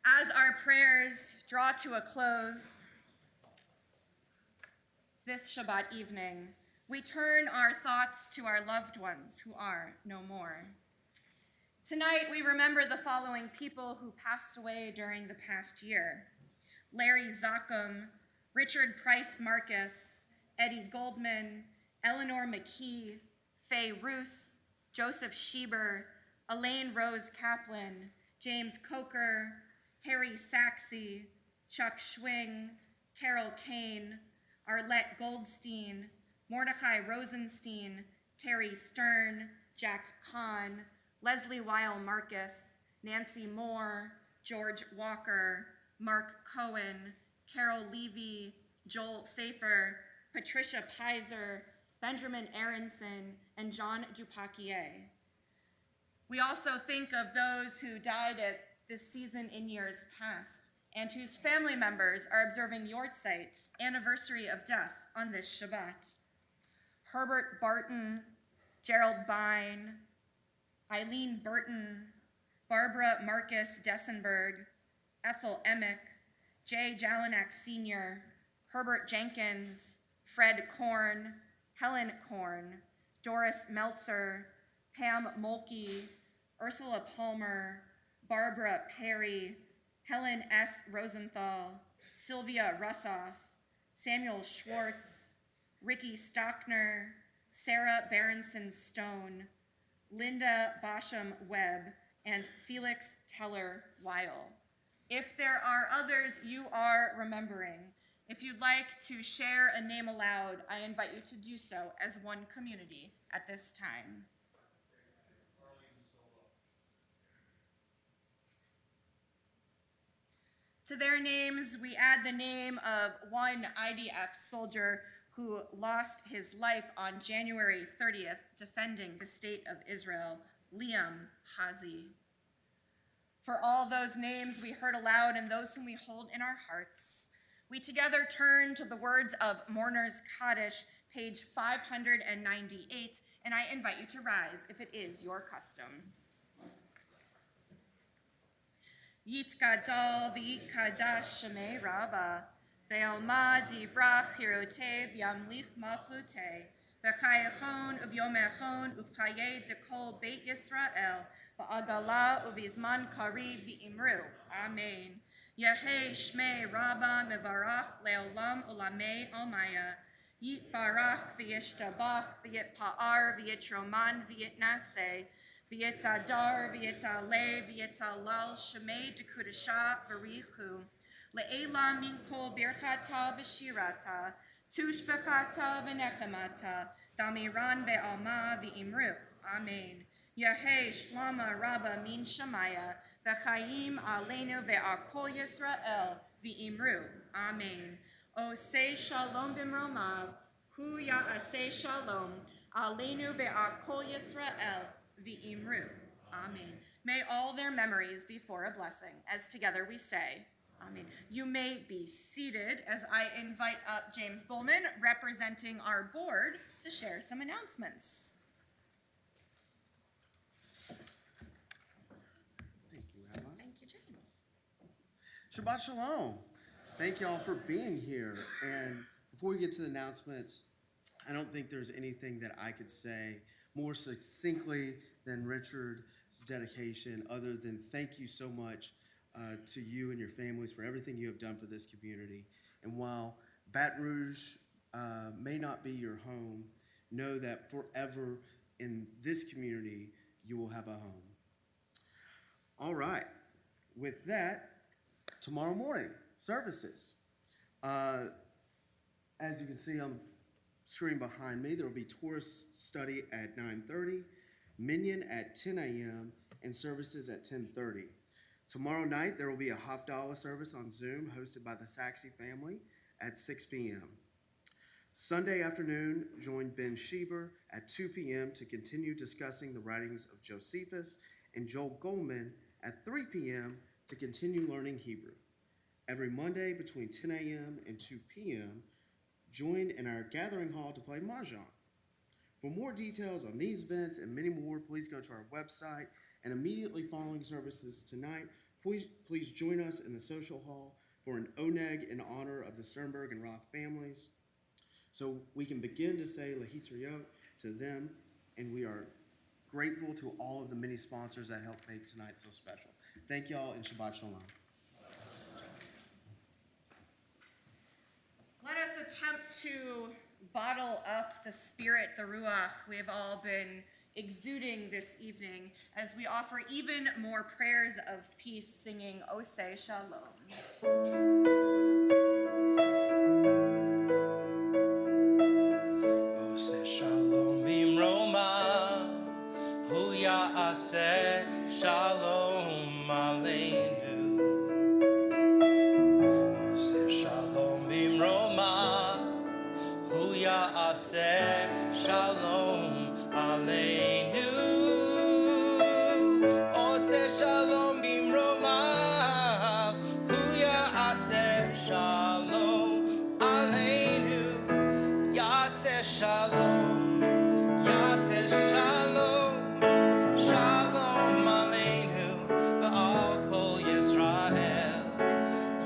As our prayers draw to a close this Shabbat evening, we turn our thoughts to our loved ones who are no more. Tonight, we remember the following people who passed away during the past year: Larry Zachem, Richard Price Marcus, Eddie Goldman, Eleanor McKee, Faye Roos, Joseph Schieber, Elaine Rose Kaplan, James Coker, Harry Saxey, Chuck Schwing, Carol Kane, Arlette Goldstein, Mordecai Rosenstein, Terry Stern, Jack Kahn, Leslie Weil Marcus, Nancy Moore, George Walker, Mark Cohen, Carol Levy, Joel Safer, Patricia Pizer, Benjamin Aronson, and John Dupaquier. We also think of those who died at this season in years past, and whose family members are observing Yortzeit, anniversary of death, on this Shabbat. Herbert Barton, Gerald Bine, Eileen Burton, Barbara Marcus Dessenberg, Ethel Emick, Jay Jelinek Sr., Herbert Jenkins, Fred Korn, Helen Korn, Doris Meltzer, Pam Mulkey, Ursula Palmer, Barbara Perry, Helen S. Rosenthal, Sylvia Russoff, Samuel Schwartz, Ricky Stockner, Sarah Berenson Stone, Linda Bosham Webb, and Felix Teller Weil. If there are others you are remembering, if you'd like to share a name aloud, I invite you to do so as one community at this time. To their names, we add the name of one IDF soldier who lost his life on January 30th defending the state of Israel, Liam Hazi. For all those names we heard aloud and those whom we hold in our hearts, we together turn to the words of Mourner's Kaddish, page 598, and I invite you to rise if it is your custom. Yitgadal v'yitkadash shemei Rabba, be'alma divrach hirotev yamlich malchutei, b'chayachon uv'yomechon uv'chayei dekol beit Yisrael, ba'agala uv'izman kariv v'imru. Amen. Yehei shmei Rabba mevarach le'olam olamei almaya, yitbarach v'yishtabach v'yitpa'ar v'yitroman v'yitnaseh, V'yitzadar, v'yitzaleh, v'yitzalal, shemei dekudasha barichu, le'ela min kol birchata v'shirata, tushbechata v'nechemata, damiran be'alma v'imru. Amen. Yehei shlama rabba min shamaya, v'chayim aleinu ve'ar kol Yisrael v'imru. Amen. Osei shalom b'mromav, hu ya'aseh shalom, aleinu ve'ar kol Yisrael v'imru. Amen. May all their memories be for a blessing, as together we say, Amen. You may be seated as I invite up James Bullman, representing our board, to share some announcements. Thank you, Rabbi. Thank you, James. Shabbat Shalom. Thank y'all for being here. And before we get to the announcements, I don't think there's anything that I could say more succinctly than Richard's dedication, other than thank you so much to you and your families for everything you have done for this community. And while Baton Rouge may not be your home, know that forever in this community, you will have a home. All right. With that, tomorrow morning, services. As you can see on the screen behind me, there will be tourist study at 9:30, Minyan at 10 a.m., and services at 10:30. Tomorrow night, there will be a Havdalah service on Zoom hosted by the Saxey family at 6 p.m. Sunday afternoon, join Ben Schieber at 2 p.m. to continue discussing the writings of Josephus, and Joel Goldman at 3 p.m. to continue learning Hebrew. Every Monday between 10 a.m. and 2 p.m., join in our gathering hall to play Mahjong. For more details on these events and many more, please go to our website. And immediately following services tonight, please join us in the social hall for an oneg in honor of the Sternberg and Roth families. So we can begin to say Lahitariot to them, and we are grateful to all of the many sponsors that helped make tonight so special. Thank y'all, and Shabbat Shalom. Let us attempt to bottle up the spirit, the Ruach, we have all been exuding this evening as we offer even more prayers of peace, singing Oseh Shalom. Oseh Shalom Bimroma, Hu Ya'aseh Shalom Aleinu. Oseh Shalom Bimroma, Hu Ya'aseh Shalom Aleinu. Oseh Shalom Bimroma, Hu Ya'aseh Shalom Aleinu. Ya'aseh Shalom, Ya'aseh Shalom, Shalom Aleinu, Ba'al Kol Yisrael.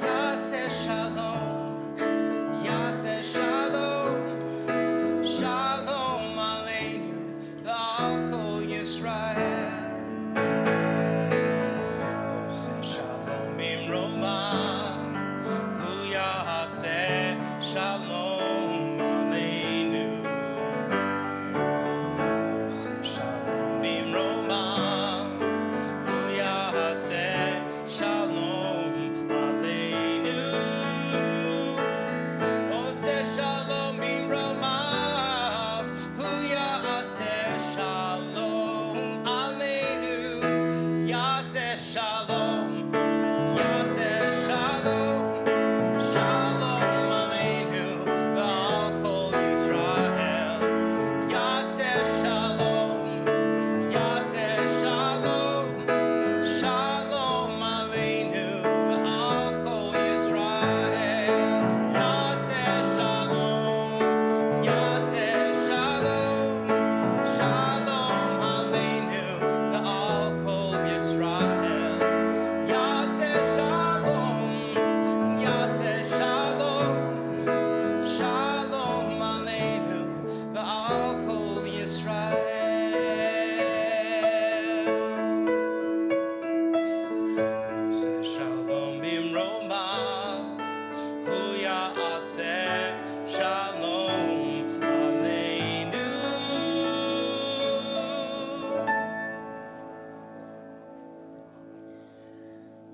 Ya'aseh Shalom, Ya'aseh Shalom, Shalom Aleinu, Ba'al Kol Yisrael. Oseh Shalom Bimroma, Hu Ya'aseh Shalom.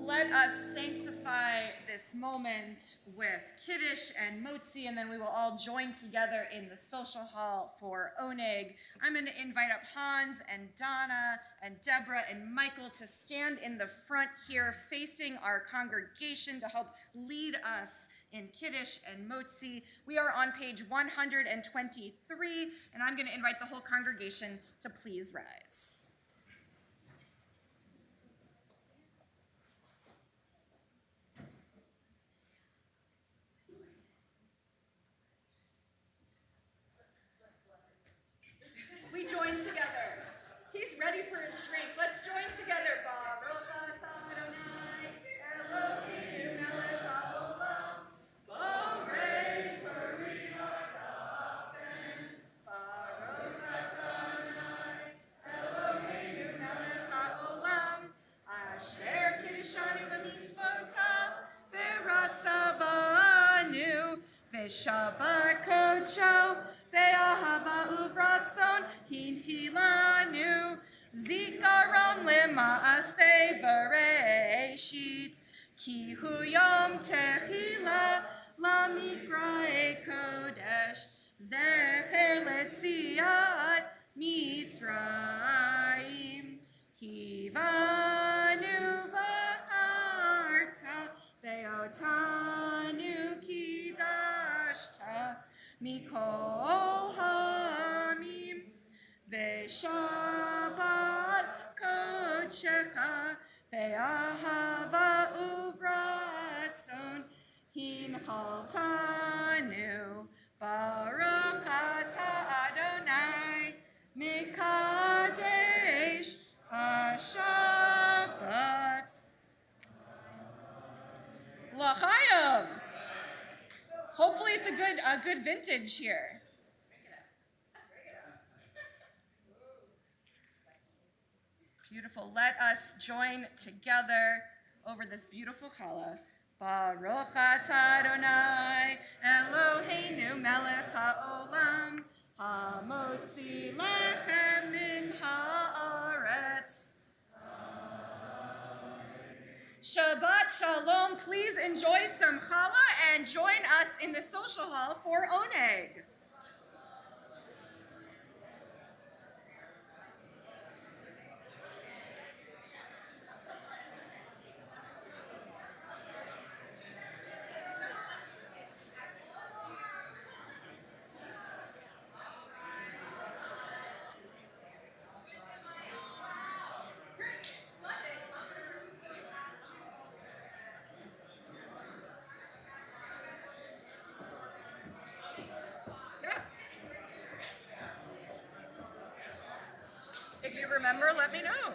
Let us sanctify this moment with Kiddush and Motzi, and then we will all join together in the social hall for Oneg. I'm going to invite up Hans and Donna and Deborah and Michael to stand in the front here facing our congregation to help lead us in Kiddush and Motzi. We are on page 123, and I'm going to invite the whole congregation to please rise. We join together. He's ready for his drink. Let's join together. Baruch atah Adonai, Eloheinu melech haolam, borei peri hagafen. Baruch atah Adonai, Eloheinu melech haolam, asher kiddushanu b'mitzvotav, v'ratzavanu, v'shabbat kodsho, Be'ahava uvratzon hinhilanu, zikaron lema'aseh v'reishit, ki hu yom tehila lamikra'e kodesh, zecher letziat Mitzrayim, kivanu v'charta, ve'otanu kidashta, Mikol hamim ve'shabbat kodshecha ve'ahava uvratzon Minhaltanu, Baruch atah Adonai, Mikadesh HaShabbat. L'chaim. Hopefully it's a good vintage here. Beautiful. Let us join together over this beautiful challah. Baruch atah Adonai Eloheinu melech haolam hamotzi lechem min haaretz. Shabbat Shalom. Please enjoy some challah and join us in the social hall for oneg. If you remember, let me know.